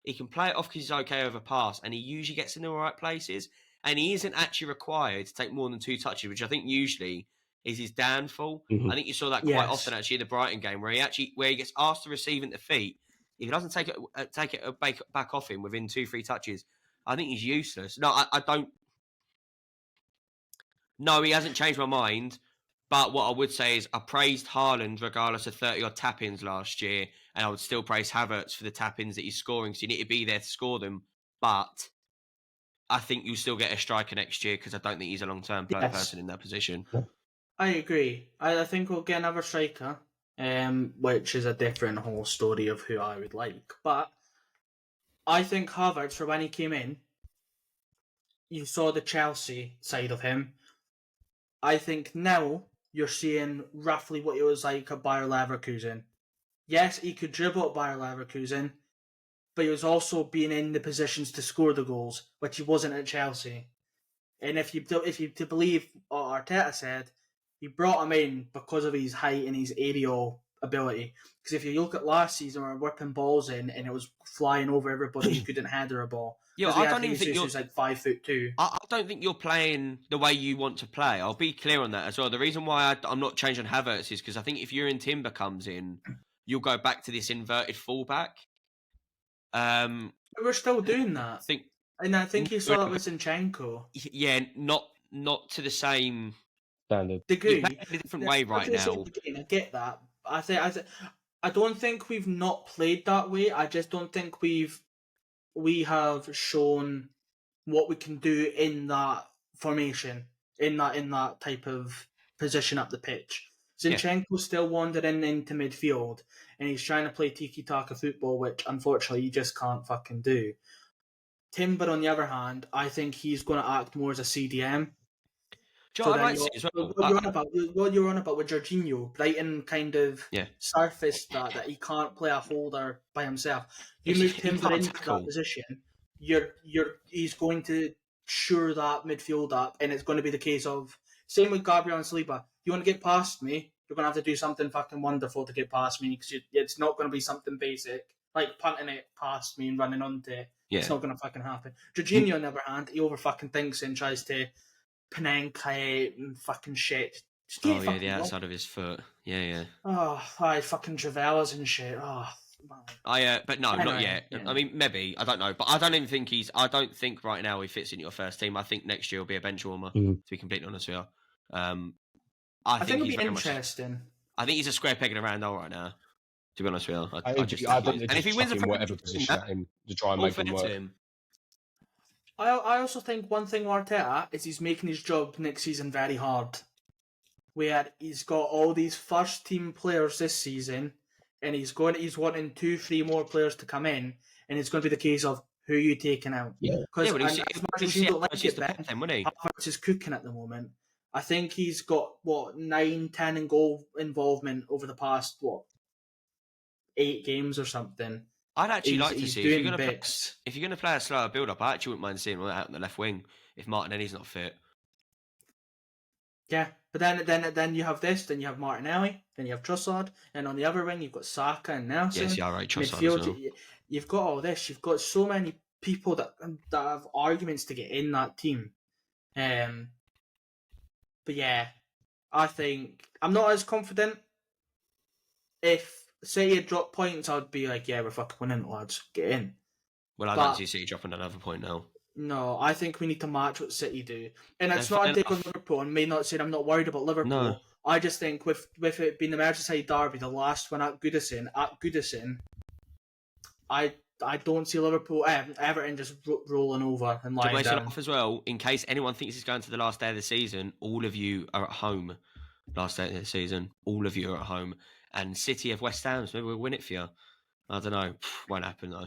He can play it off because he's okay over pass, and he usually gets in the right places. And he isn't actually required to take more than 2 touches, which I think usually is his downfall. Mhm. I think you saw that quite often actually in the Brighton game, where he gets asked to receive into feet. If he doesn't take it back off him within 2-3 touches, I think he's useless. No, I don't. No, he hasn't changed my mind. But what I would say is I praised Haaland regardless of 30-odd tap-ins last year, and I would still praise Havertz for the tap-ins that he's scoring, so you need to be there to score them. But I think you'll still get a striker next year because I don't think he's a long-term person in that position. I agree. I think we'll get another striker, which is a different whole story of who I would like. But I think Havertz, for when he came in, you saw the Chelsea side of him. I think now you're seeing roughly what it was like at Bayer Leverkusen. Yes, he could dribble at Bayer Leverkusen, but he was also being in the positions to score the goals, which he wasn't at Chelsea. And if you to believe what Arteta said, he brought him in because of his height and his aerial ability. Because if you look at last season, we were whipping balls in and it was flying over everybody who couldn't header a ball. Yeah, I don't even think you're like 5'2". I don't think you're playing the way you want to play. I'll be clear on that as well. The reason why I'm not changing Havertz is because I think if Jurgen Timber comes in, you'll go back to this inverted fullback. We're still doing that. I think you saw it with Zinchenko. Yeah, not to the same standard degree. In a different way right now. I get that. I don't think we've not played that way. I just don't think we have shown what we can do in that formation, in that type of position up the pitch. Zinchenko's still wandering into midfield, and he's trying to play tiki-taka football, which unfortunately you just can't fucking do. Timber, on the other hand, I think he's going to act more as a CDM. So what you're on about with Jorginho, Brighton kind of surfaced that he can't play a holder by himself. You move Timber into that position, he's going to shore that midfield up, and it's going to be the case of same with Gabriel and Saliba. You want to get past me, you're going to have to do something fucking wonderful to get past me, because it's not going to be something basic like punting it past me and running onto it. Yeah. It's not going to fucking happen. Jorginho, on the other hand, he over fucking thinks and tries to Panenka it and fucking shit. The outside of his foot. Yeah. Oh, fucking Travellas and shit. Oh, man. But no, not yet. Yeah. I mean, maybe. I don't know. But I don't even think I don't think right now he fits in your first team. I think next year he'll be a bench warmer, to be completely honest with you. I think it'll be interesting. I think he's a square peg in a round hole right now, to be honest with you. I think and if he wins whatever position at him to try and make him work. I also think one thing with Arteta is he's making his job next season very hard. Where he's got all these first team players this season, and he's wanting 2-3 more players to come in, and it's going to be the case of who are you taking out. Because as much as you don't like it, Ben, Havertz is cooking at the moment. I think he's got 9-10 in goal involvement over the past 8 games or something. I'd actually like to see if you're going to play a slower build-up. I actually wouldn't mind seeing all that out on the left wing if Martinelli's not fit. Yeah, but then you have this, then you have Martinelli, then you have Trossard, and on the other wing you've got Saka and Nelson. Yes, yeah, right, Trossard as well. You've got all this. You've got so many people that have arguments to get in that team. But yeah, I think I'm not as confident. If City had dropped points, I'd be like, yeah, we're fucking winning, lads. Get in. Well, I don't see City dropping another point now. No, I think we need to match what City do. And it's not a dig on Liverpool, and may not say I'm not worried about Liverpool. No. I just think with it being the Merseyside derby, the last one at Goodison, I don't see Liverpool, Everton just rolling over and lying down. Off as well, in case anyone thinks it's going to the last day of the season, all of you are at home. Last day of the season, all of you are at home. And City of West Ham, so maybe we'll win it for you. I don't know. Won't happen though.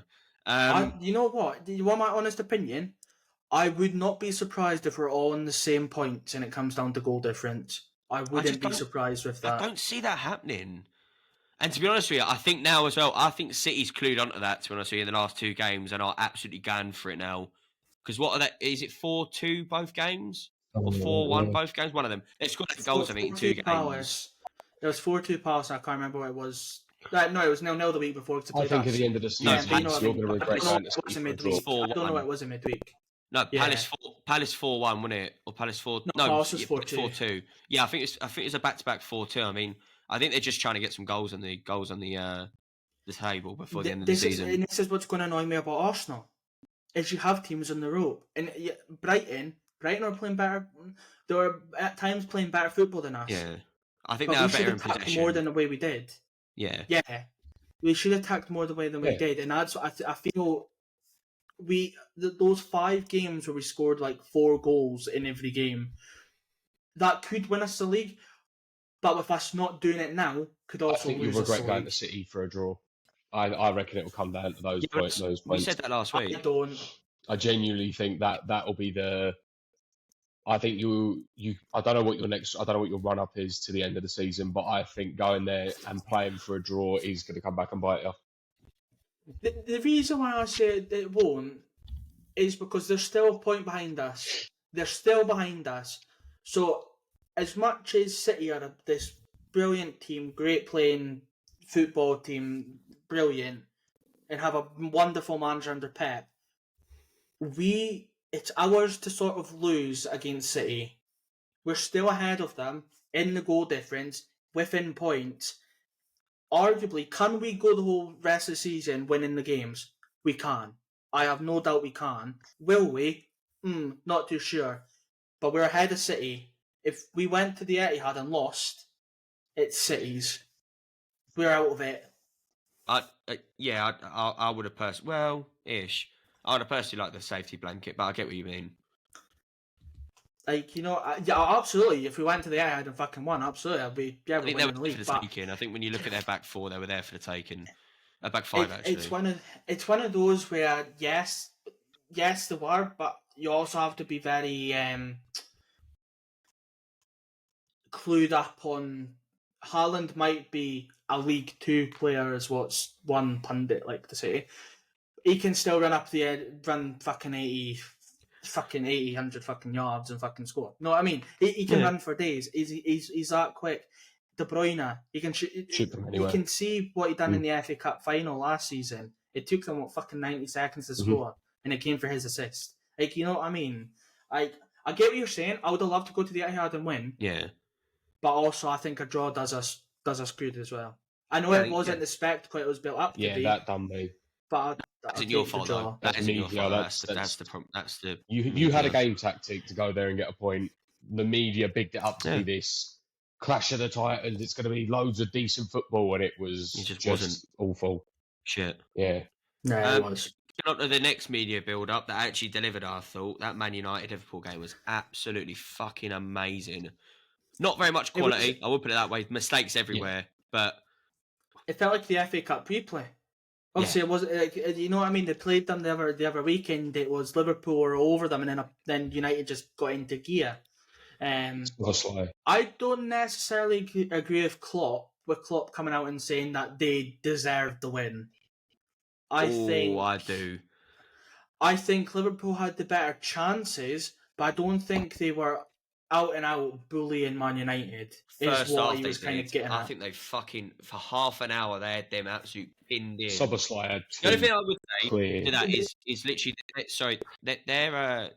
You know what? You want my honest opinion? I would not be surprised if we're all on the same points and it comes down to goal difference. I wouldn't be surprised with that. I don't see that happening. And to be honest with you, I think now as well, I think City's clued onto that, to be honest with you, in the last 2 games and are absolutely going for it now. Because what are they? Is it 4-2 both games? Or 4-1 both games? One of them. They've scored goals, I think, in 2 games. It was 4-2 Palace, I can't remember what it was. No, it was 0-0 the week before. I think at the end of the season, you're going to regret that. I don't know what it was in midweek. No, Palace Palace 4-1, wasn't it? Or Palace 4? No, Palace was 4-2. 4-2. Yeah, I think it's a back-to-back 4-2. I mean, I think they're just trying to get some goals on the table before the end of the season. This is what's going to annoy me about Arsenal, is you have teams on the rope, and Brighton are playing better. They were at times playing better football than us. Yeah, I think they are better in possession more than the way we did. Yeah, we should have attacked more the way than we did, and that's I feel those 5 games where we scored like 4 goals in every game, that could win us the league. But with us not doing it now, could also I think you'll regret going to City for a draw. I reckon it will come down to those points. We said that last week. I genuinely think that will be the. I think you. I don't know what your run up is to the end of the season, but I think going there and playing for a draw is going to come back and bite you. The reason why I say it won't is because there's still a point behind us. They're still behind us. So, as much as City are this brilliant team, great playing football team, brilliant, and have a wonderful manager under Pep, it's ours to sort of lose against City. We're still ahead of them in the goal difference, within points. Arguably, can we go the whole rest of the season winning the games? We can. I have no doubt we can. Will we? Not too sure. But we're ahead of City. If we went to the Etihad and lost, it's City's. We're out of it. I would have ish. I would have personally liked the safety blanket, but I get what you mean. Like, absolutely. If we went to the Etihad and fucking won, absolutely, I'd be I think they were there for the taking. I think when you look at their back 4, they were there for the taking. Back 5, actually. It's one of those where yes, they were, but you also have to be very clued up on. Haaland might be a League 2 player, is what one pundit like to say. He can still run fucking 80, 100 fucking yards and fucking score. No, I mean, he can run for days. He's that quick. De Bruyne, he can shoot them anywhere. You can see what he done in the FA Cup final last season. It took them fucking 90 seconds to score, and it came for his assist. Like, you know what I mean? I get what you're saying. I would have loved to go to the Etihad and win. Yeah. But also, I think a draw does us good as well. I know it wasn't the spectacle it was built up to be. Yeah, that done me. But that's your fault, though. That isn't your fault. That's the problem. You had a game tactic to go there and get a point. The media bigged it up to be this clash of the Titans. It's going to be loads of decent football, and it just wasn't awful. Shit. Yeah. No, it was. On to the next media build-up that actually delivered, I thought. That Man United-Liverpool game was absolutely fucking amazing. Not very much quality, I would put it that way. Mistakes everywhere, but... It felt like the FA Cup replay. Obviously, it wasn't. You know what I mean? They played them the other weekend. It was Liverpool were over them, and then United just got into gear. I don't necessarily agree with Klopp coming out and saying that they deserved the win. I do. I think Liverpool had the better chances, but I don't think they were out and out bullying Man United. First half, he was kind of getting at. I think they fucking, for half an hour, they had them absolute pinned in. The only thing I would say to that is literally,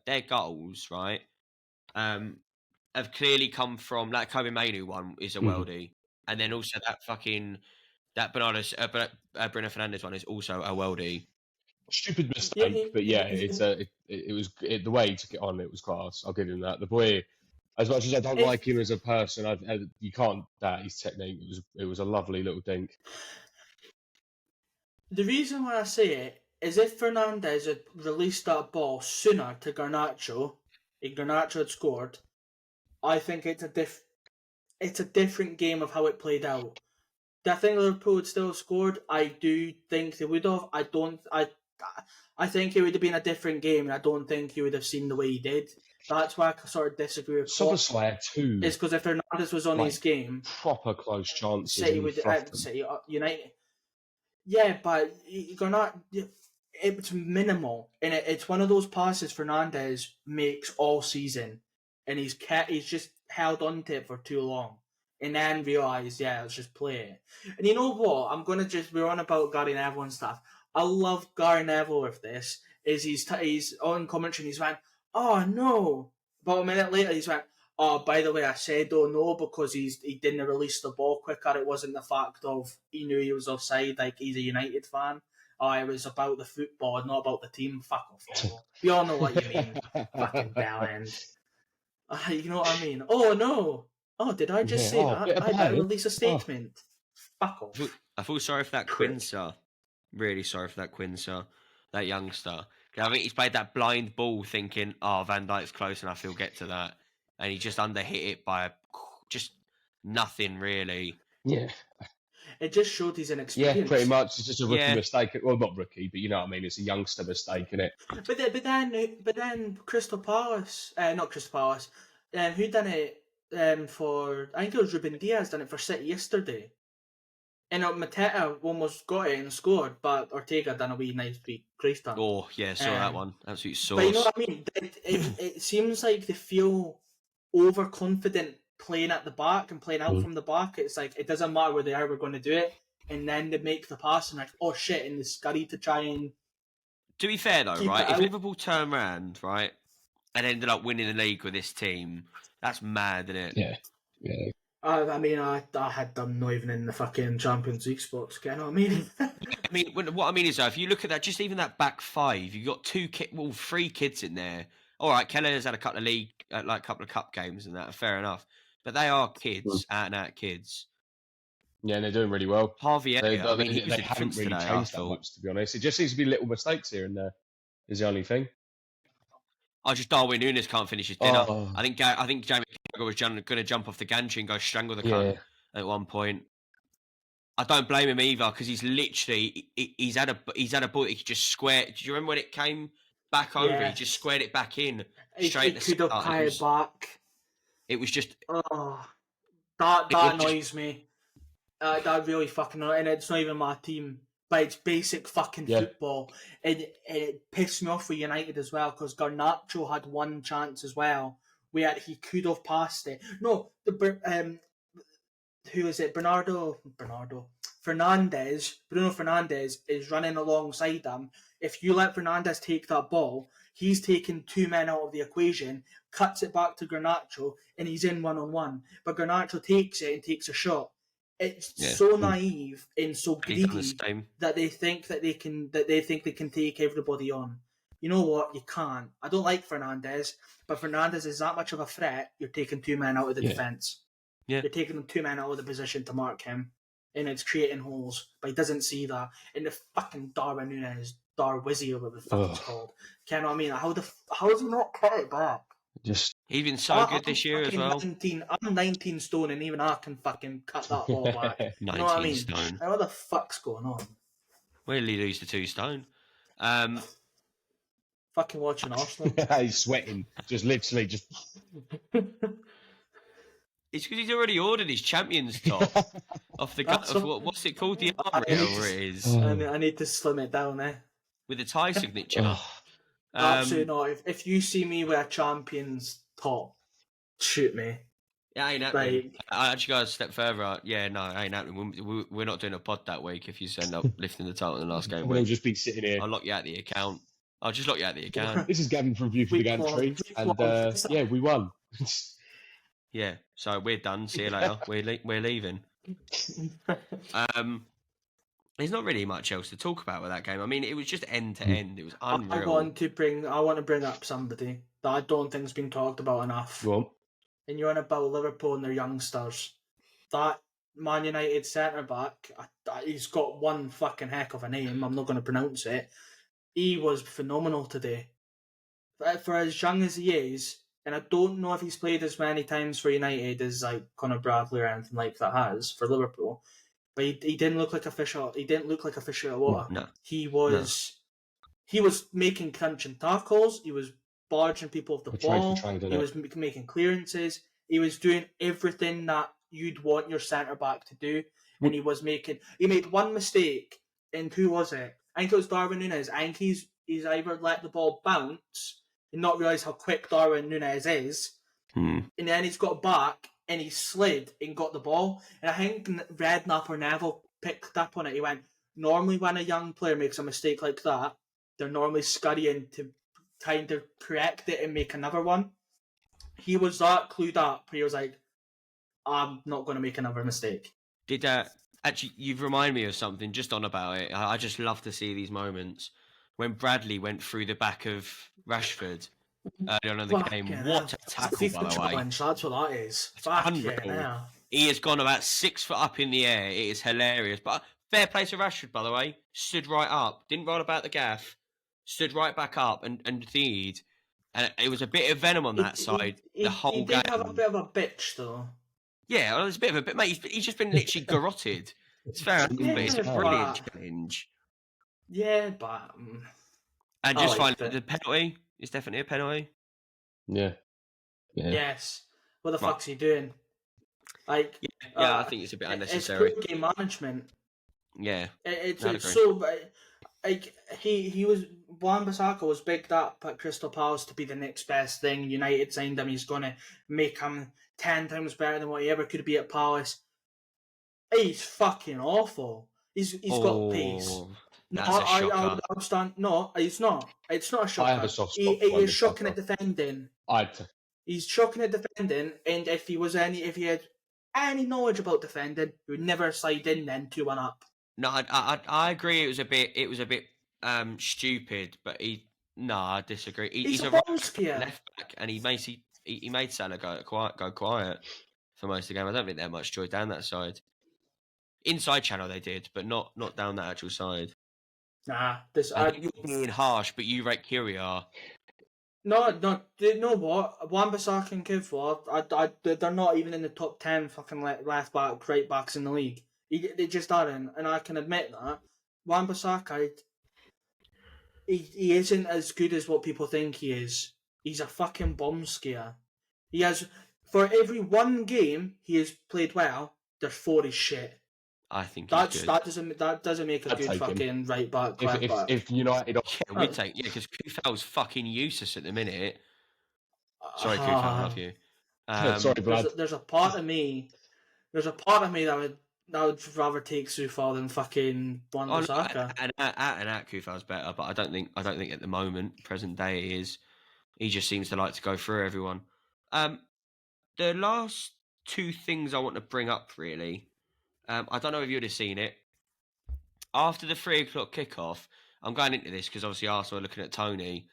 their goals, right, have clearly come from, that Kobe Mainu one is a worldie. And then also that Bruno Fernandes one is also a worldie. Stupid mistake, but yeah, it was the way he took it on. It was class. I'll give him that. The boy, as much as I don't like him as a person, you can't doubt his technique. It was a lovely little dink. The reason why I say it is if Fernandes had released that ball sooner to Garnacho, if Garnacho had scored, I think it's a different game of how it played out. Do I think Liverpool would still have scored? I do think they would have. I think it would have been a different game, and I don't think you would have seen the way he did. That's why I sort of disagree with Szoboszlai too. It's because if Fernandes was on his game, proper close chances. City United. Yeah, but it's minimal, and it's one of those passes Fernandes makes all season, and he's just held on to it for too long. And then realised, let's just play it. And you know what? We're on about Gary Neville and stuff. I love Gary Neville with this. He's on commentary and he's went, oh no. But a minute later, he's went, oh, by the way, I said oh no because he didn't release the ball quicker. It wasn't the fact of he knew he was offside, like he's a United fan. Oh, it was about the football, not about the team. Fuck off, Evo. We all know what you mean. Fucking bellend. You know what I mean? Oh no. Oh, did I just say that? I better release a statement. Fuck off. I feel sorry for that Quincer. Really sorry for that Quincer, that youngster. I think he's played that blind ball thinking, oh, Van Dijk's close enough, he'll get to that. And he just underhit it by just nothing, really. Yeah. It just showed his inexperience. Yeah, pretty much. It's just a rookie mistake. Well, not rookie, but you know what I mean. It's a youngster mistake, isn't it? But then Crystal Palace, not Crystal Palace, who done it for, I think it was Ruben Diaz done it for City yesterday. And Mateta almost got it and scored, but Ortega done a wee nice wee crease done. Oh, yeah, saw that one. Absolute sauce. But you know what I mean? It seems like they feel overconfident playing at the back and playing out from the back. It's like, it doesn't matter where they are, we're going to do it. And then they make the pass and like, oh shit, and they scurry to try and... To be fair though, right, if Liverpool turn around, right, and ended up winning the league with this team, that's mad, isn't it? Yeah, yeah. I mean, I had them not even in the fucking Champions League spots. You know what I mean? I mean, what I mean is, though, if you look at that, just even that back five, you got three kids in there. All right, Kelleher's had a couple of cup games and that. Fair enough, but they are kids, out and out kids. Yeah, and they're doing really well. Harvey Elliott, they haven't really changed that much, to be honest. It just seems to be little mistakes here and there. Is the only thing. Darwin Núñez can't finish his dinner. Oh. I think Jamie Carragher was going to jump off the gantry and go strangle the cunt at one point. I don't blame him either because he's literally he's had a ball. He just squared. Do you remember when it came back over? He just squared it back in straight. He could have carried back. It was just. Oh, that annoys me. That really fucking annoys, and it's not even my team. But it's basic fucking football. And it pissed me off with United as well because Garnacho had one chance as well where he could have passed it. No, who is it? Bruno Fernandes is running alongside him. If you let Fernandes take that ball, he's taking two men out of the equation, cuts it back to Garnacho, and he's in 1-on-1. But Garnacho takes it and takes a shot. It's so naive and so greedy that they think they can take everybody on. You know what? You can't. I don't like Fernandes, but Fernandes is that much of a threat. You're taking two men out of the defence. Yeah. You're taking two men out of the position to mark him, and it's creating holes. But he doesn't see that. And the fucking Darwin Núñez, Darwizzy, or whatever the fuck it's called. You know what I mean? How does he not cut it back? He's been so good this year as well. I'm 19 stone and even I can fucking cut that ball back. 19 you know what I mean? Stone. What the fuck's going on? Where did he lose to 2 stone? Fucking watching Arsenal. He's sweating. Literally. It's because he's already ordered his Champions top off the gut of what's it called? The arm whatever it is. I need to slim it down there. With a tie signature. Absolutely not. If you see me with a Champions top, shoot me. Yeah, ain't happening. I actually got a step further. Yeah, no, ain't happening. We're not doing a pod that week if you end up lifting the title in the last game. We'll just be sitting here. I'll lock you out the account. I'll just lock you out the account. This is Gavin from View for the Gantry. And we won. Yeah, so we're done. See you later. We're leaving. There's not really much else to talk about with that game. I mean, it was just end to end. It was unreal. I want to bring up somebody that I don't think's been talked about enough. Go on. And you're on about Liverpool and their youngsters. That Man United centre back, he's got one fucking heck of a name. I'm not going to pronounce it. He was phenomenal today. For as young as he is, and I don't know if he's played as many times for United as like Conor Bradley or anything like that has for Liverpool. But he didn't look like a fish out. He didn't look like a fish out of water. No. He was making crunching tackles. He was barging people off the ball. He was making clearances. He was doing everything that you'd want your centre back to do. And he made one mistake. And who was it? I think it was Darwin Núñez. I think he's either let the ball bounce and not realise how quick Darwin Núñez is. And then he's got back and he slid and got the ball. And I think Redknapp or Neville picked up on it. He went, normally when a young player makes a mistake like that, they're normally scurrying to kind of correct it and make another one. He was that clued up. He was like, I'm not going to make another mistake. Did actually, you've reminded me of something just on about it. I just love to see these moments when Bradley went through the back of Rashford early on in the game. What a tackle, by the way! Challenge, that's what that is. Fucking hell. He has gone about 6 foot up in the air. It is hilarious. But fair play to Rashford, by the way. Stood right up, didn't roll about the gaff, stood right back up and thingied. And it was a bit of venom on that side the whole game. He did have a bit of a bitch, though. Yeah, well, there's a bit of a bit, mate. He's just been literally garroted. It's fair enough, but it's a brilliant challenge. Yeah, but and just find the penalty is definitely a penalty. Yeah. Yes. What the fuck's he doing? Like, I think it's a bit unnecessary. It's poor game management. Yeah, it's so like he was Wan-Bissaka was bigged up at Crystal Palace to be the next best thing. United signed him. He's gonna make him 10 times better than what he ever could be at Palace. He's fucking awful. He's got pace. I'll stand. No, it's not. It's not a shocker. I have a soft spot. He is shocking at defending. He's shocking at defending, and if he had any knowledge about defending, he would never slide in then 2-1 up. No, I agree. It was a bit stupid, but I disagree. He's a left back, and he made Salah go quiet for most of the game. I don't think they had much joy down that side. Inside channel they did, but not down that actual side. Nah, I think you're being harsh, but you rate Kyriar. No, you know what? Wan-Bissaka and Kivwa, they're not even in the top 10 fucking left back, right backs in the league. They just aren't, and I can admit that. Wan-Bissaka, he isn't as good as what people think he is. He's a fucking bomb scare. He has, for every one game he has played well, there's 4 he's shit. I think that doesn't make a good fucking right back. If United, we take because Kufal's fucking useless at the minute. Sorry, Kufal, I love you. Sorry, Brad. There's a part of me that would rather take Kufal than fucking Wan-Bissaka. And at Kufal's better, but I don't think at the moment, present day, he just seems to like to go through everyone. The last 2 things I want to bring up really. I don't know if you would have seen it. After the 3 o'clock kickoff, I'm going into this because obviously Arsenal are looking at Tony.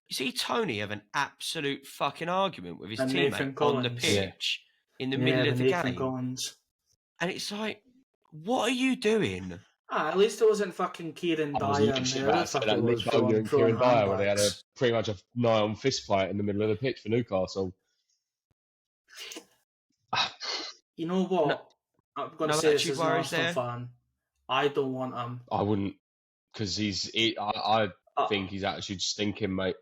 You see Tony have an absolute fucking argument with his teammate on the pitch in the middle of the game. Collins. And it's like, what are you doing? At least it wasn't fucking Kieran Dyer. Kieran Dyer where they had pretty much a nigh-on fist fight in the middle of the pitch for Newcastle. You know what? No. I'm going to say this as an Arsenal fan. I don't want him. I wouldn't, because I think he's actually stinking, mate.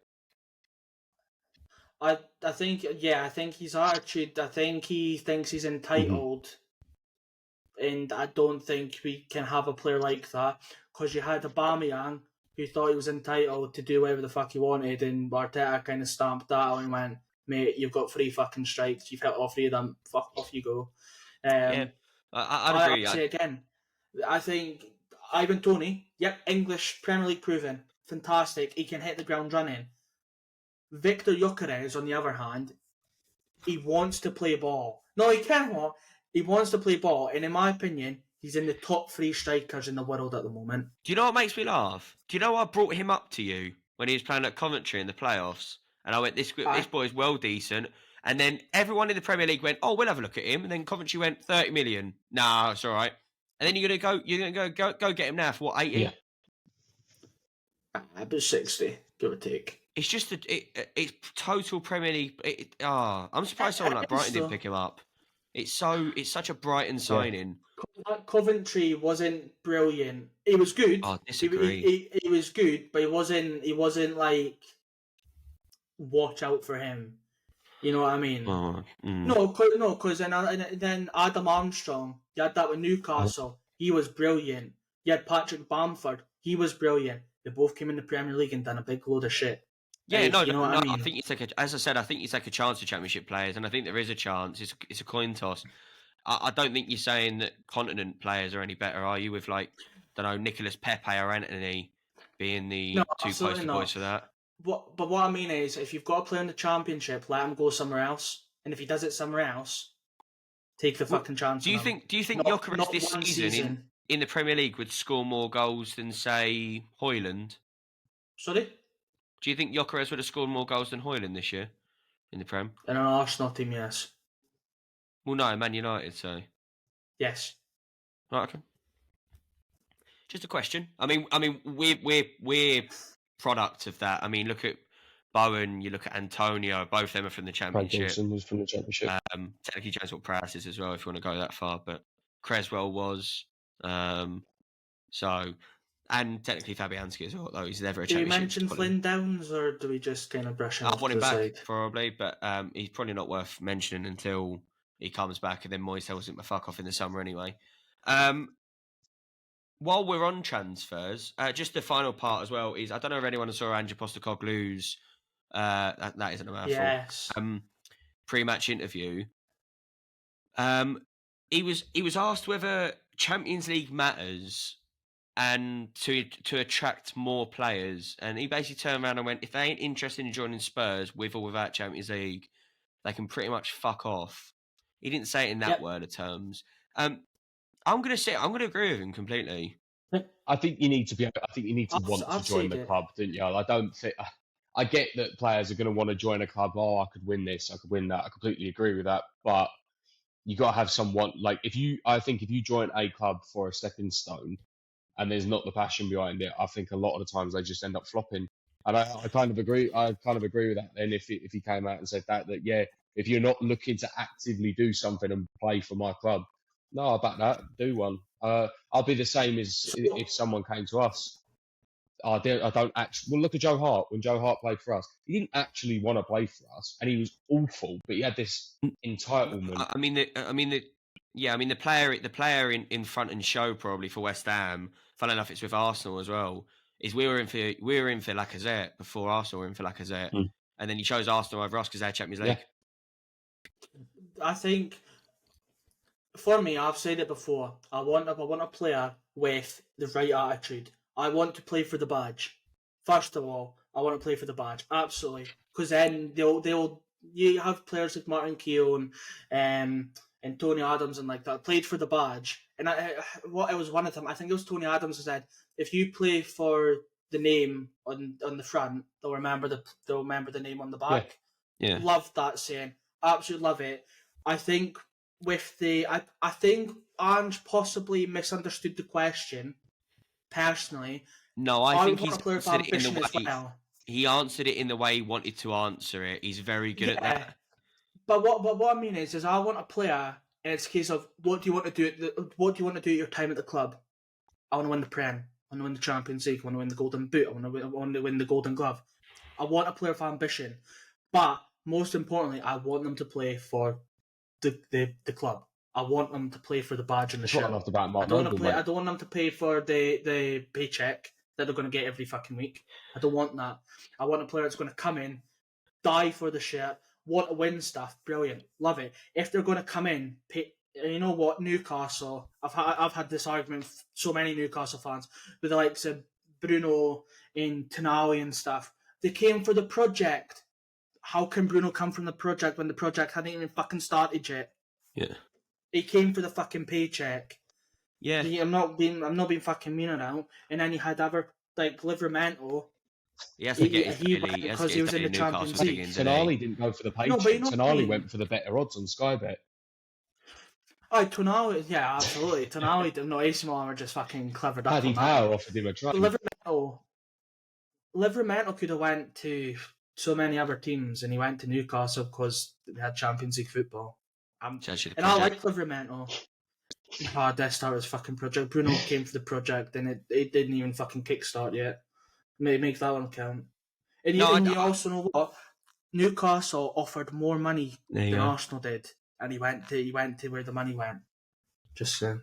I think his attitude. I think he thinks he's entitled, and I don't think we can have a player like that. Because you had Aubameyang who thought he was entitled to do whatever the fuck he wanted, and Arteta kind of stamped that out and went, "Mate, you've got 3 fucking strikes. You've hit all 3 of them. Fuck off you go." I'd agree. Say again, I think Ivan Toney, English Premier League proven, fantastic. He can hit the ground running. Victor Gyökeres, on the other hand, he wants to play ball. No, he cannot. He wants to play ball, and in my opinion, he's in the top 3 strikers in the world at the moment. Do you know what makes me laugh? Do you know I brought him up to you when he was playing at Coventry in the playoffs, and I went, "This boy's well decent." And then everyone in the Premier League went, "Oh, we'll have a look at him." And then Coventry went, 30 million. Nah, it's all right. And then you're gonna go get him now for what, 80? Yeah. About 60, give or take. It's just it's total Premier League. I'm surprised someone like Brighton didn't pick him up. It's such a Brighton signing. Coventry wasn't brilliant. He was good. I disagree. He was good, but he wasn't like watch out for him. You know what I mean? No, because then Adam Armstrong, you had that with Newcastle. He was brilliant. You had Patrick Bamford. He was brilliant. They both came in the Premier League and done a big load of shit. Yeah, you know what I mean? I think as I said, I think you take a chance with Championship players, and I think there is a chance. It's a coin toss. I don't think you're saying that continent players are any better, are you? With Nicholas Pepe or Anthony being the 2 poster boys for that. But what I mean is, if you've got a player in the Championship, let him go somewhere else. And if he does it somewhere else, take the fucking chance. Do you on him. think Not Gyökeres this one season in the Premier League would score more goals than, say, Højlund? Sorry? Do you think Gyökeres would have scored more goals than Højlund this year in the Prem? In an Arsenal team, yes. Well, no, Man United, so. Yes. Right, okay. Just a question. I mean, we're product of that. I mean, look at Bowen. You look at Antonio. Both of them are from the Frank Championship. Dawson was from the Championship. Technically, James Ward-Prowse is as well, if you want to go that far. But Creswell was. So, and technically Fabianski as well, though he's never a Do we Championship. mention Flynn Downs, or do we just kind of brush him I off want to him the back side? probably, but he's probably not worth mentioning until he comes back, and then Moyes tells him to fuck off in the summer anyway. While we're on transfers, just the final part as well is, I don't know if anyone saw Ange Postecoglou's that isn't a mouthful. Yes. Pre-match interview. He was asked whether Champions League matters and to attract more players, and he basically turned around and went, if they ain't interested in joining Spurs with or without Champions League, they can pretty much fuck off. He didn't say it in that word of terms. I'm gonna agree with him completely. I think you need to want to join the club, don't you? I don't think. I get that players are going to want to join a club. Oh, I could win this, I could win that. I completely agree with that. But you got to have someone like I think if you join a club for a stepping stone, and there's not the passion behind it, I think a lot of the times they just end up flopping. And I kind of agree. I kind of agree with that. Then if he came out and said that yeah, if you're not looking to actively do something and play for my club, no, I back that. Do one. I'll be the same as if someone came to us. I don't actually. Well, look at Joe Hart. When Joe Hart played for us, he didn't actually want to play for us, and he was awful. But he had this entitlement. The player in front and show probably for West Ham. Fun enough, it's with Arsenal as well. Is we were in for Lacazette before Arsenal were in for Lacazette, and then he chose Arsenal over us because they had Champions League. Yeah. I think. For me, I've said it before. I want a player with the right attitude. I want to play for the badge. First of all, I want to play for the badge, absolutely. Because then you have players like Martin Keown and Tony Adams and like that played for the badge. And it was one of them. I think it was Tony Adams who said, if you play for the name on the front, they'll remember the name on the back. Yeah. Love that saying. Absolutely love it. I think. I think Ange possibly misunderstood the question. Personally, no, I think he's answered it in the way he answered it in the way he wanted to answer it. He's very good at that. But what I mean is I want a player, and it's a case of what do you want to do? What do you want to do at your time at the club? I want to win the Prem. I want to win the Champions League. I want to win the Golden Boot. I want to win the Golden Glove. I want a player with ambition, but most importantly, I want them to play for the club. I want them to play for the badge and the shirt. I don't want them to pay for the paycheck that they're going to get every fucking week. I don't want that. I want a player that's going to come in, die for the shirt, want to win stuff. Brilliant, love it. If they're going to come in, you know what? Newcastle. I've had this argument with so many Newcastle fans with the likes of Bruno and Tonali and stuff. They came for the project. How can Bruno come from the project when the project hadn't even fucking started yet? Yeah. He came for the fucking paycheck. Yeah. I'm not being fucking mean now. And then you had other like Livramento. He has to get his Billy because he was in the Champions League. Tonali didn't go for the paycheck. Tonali went for the better odds on Sky Bet. Oh, Tonali, yeah, absolutely. Tonali, no, AC Milan were just fucking clevered up. Paddy Power offered him a try. Livramento could have went to so many other teams, and he went to Newcastle because they had Champions League football. And I like Livramento. This start his fucking project. Bruno came for the project, and it didn't even fucking kickstart yet. Make that one count. And you also know what? Newcastle offered more money than Arsenal did, and he went to where the money went. Just saying.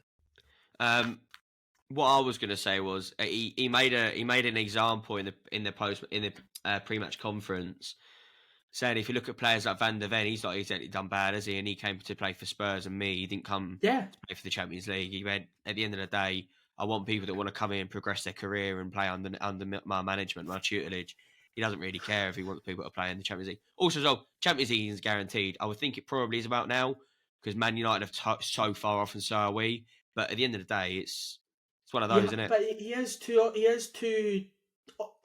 What I was going to say was he made an example in the pre-match conference, saying if you look at players like Van der Ven, he's not exactly done bad, has he? And he came to play for Spurs and me. He didn't come to play for the Champions League. He went, at the end of the day, I want people that want to come in and progress their career and play under my management, my tutelage. he doesn't really care if he wants people to play in the Champions League. Also, as well, Champions League is guaranteed. I would think it probably is about now because Man United have so far off and so are we. But at the end of the day, it's one of those, isn't it? But he has two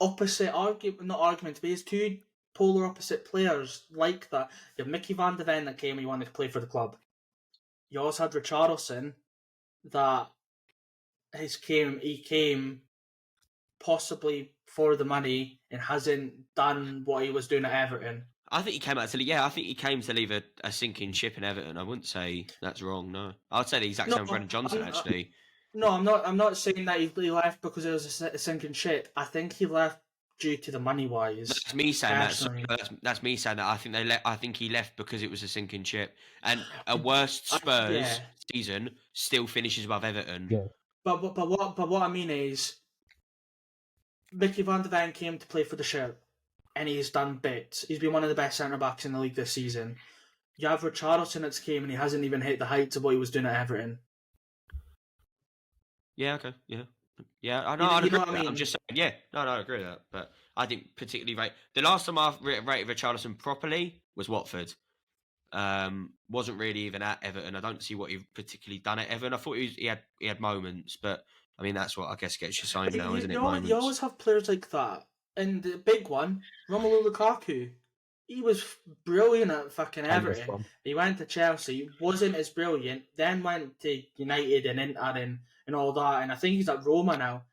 opposite not arguments, but he has two polar opposite players like that. You have Mickey van de Ven that came and he wanted to play for the club. You also had Richarlison that he came possibly for the money and hasn't done what he was doing at Everton. I think he came out to I think he came to leave a sinking ship in Everton. I wouldn't say that's wrong. No, I'd say the exact same with Brendan Johnson actually. No, I'm not. I'm not saying that he left because it was a sinking ship. I think he left due to the money wise. That's me saying that. That's me saying that. I think I think he left because it was a sinking ship, and a worst Spurs season still finishes above Everton. Yeah. But what I mean is, Mickey van de Ven came to play for the shirt, and he's done bits. He's been one of the best centre backs in the league this season. You have Richarlison that's came and he hasn't even hit the heights of what he was doing at Everton. Yeah. Okay. Yeah. I know. I'd agree with that. I'm just saying. Yeah. No. I agree with that. But I didn't particularly rate. The last time I rated Richarlison properly was Watford. Wasn't really even at Everton. I don't see what he particularly done at Everton. I thought he had moments, but I mean that's what I guess gets you signed now, isn't it? Moments. You always have players like that, and the big one, Romelu Lukaku. He was brilliant at fucking Everton. He went to Chelsea, wasn't as brilliant. Then went to United and Inter and all that. And I think he's at Roma now.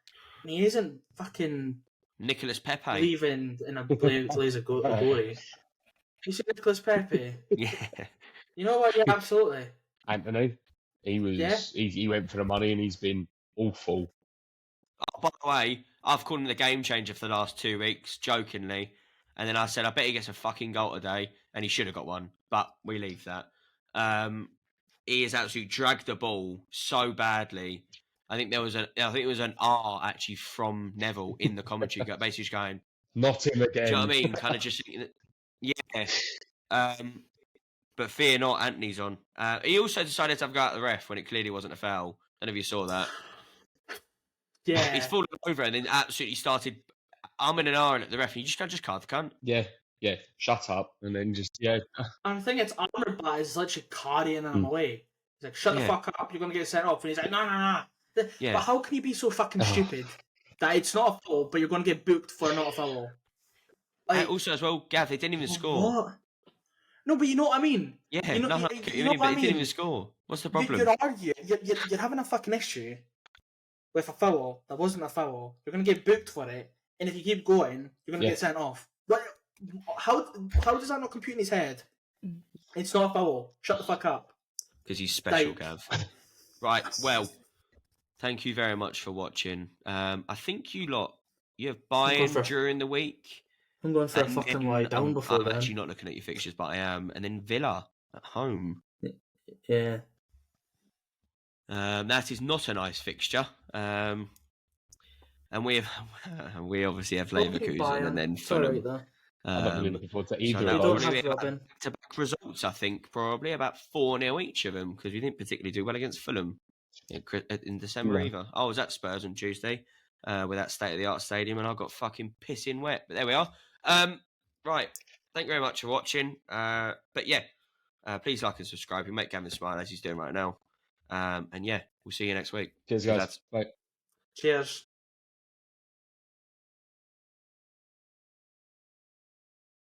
And he isn't fucking Nicolas Pepe leaving in a blaze of glory. You see Nicolas Pepe? Yeah. You know what? Yeah, absolutely. Anthony, he went for the money and he's been awful. Oh, by the way, I've called him the game changer for the last 2 weeks, jokingly. And then I said, I bet he gets a fucking goal today. And he should have got one. But we leave that. He has absolutely dragged the ball so badly. I think it was an R actually from Neville in the commentary, basically just going, not him again. Do you know what I mean? Kind of just, yeah. But fear not, Anthony's on. He also decided to have a go at the ref when it clearly wasn't a foul. I don't know if you saw that. Yeah. He's fallen over and then absolutely started umming and ahhing at the ref. And you just card the cunt. Yeah. Shut up. And then just, And I think it's armoured, but it's literally carrying him away. He's like, shut the fuck up, you're going to get sent off. And he's like, no. Yeah. But how can you be so fucking stupid that it's not a foul, but you're going to get booked for not a foul? Like, also, as well, Gav, they didn't even score. What? No, but you know what I mean? Yeah, they didn't even score. What's the problem? You're having a fucking issue with a foul that wasn't a foul. You're going to get booked for it. And if you keep going, you're going to get sent off. What? How does that not compute in his head? It's not a foul. Shut the fuck up. Because he's special, Gav. Right, well, thank you very much for watching. I think you have Bayern during the week. I'm going for a fucking lie down before then. I'm actually not looking at your fixtures, but I am. And then Villa at home. Yeah. That is not a nice fixture. And we obviously have Leverkusen and then Fulham. I'm not really looking forward to either of those. Back-to-back results, I think, probably about 4-0 each of them, because we didn't particularly do well against Fulham in December either. I was at Spurs on Tuesday with that state-of-the-art stadium, and I got fucking pissing wet. But there we are. Right. Thank you very much for watching. But yeah, please like and subscribe. You make Gavin smile as he's doing right now. And yeah, we'll see you next week. Cheers, guys. Bye. Cheers.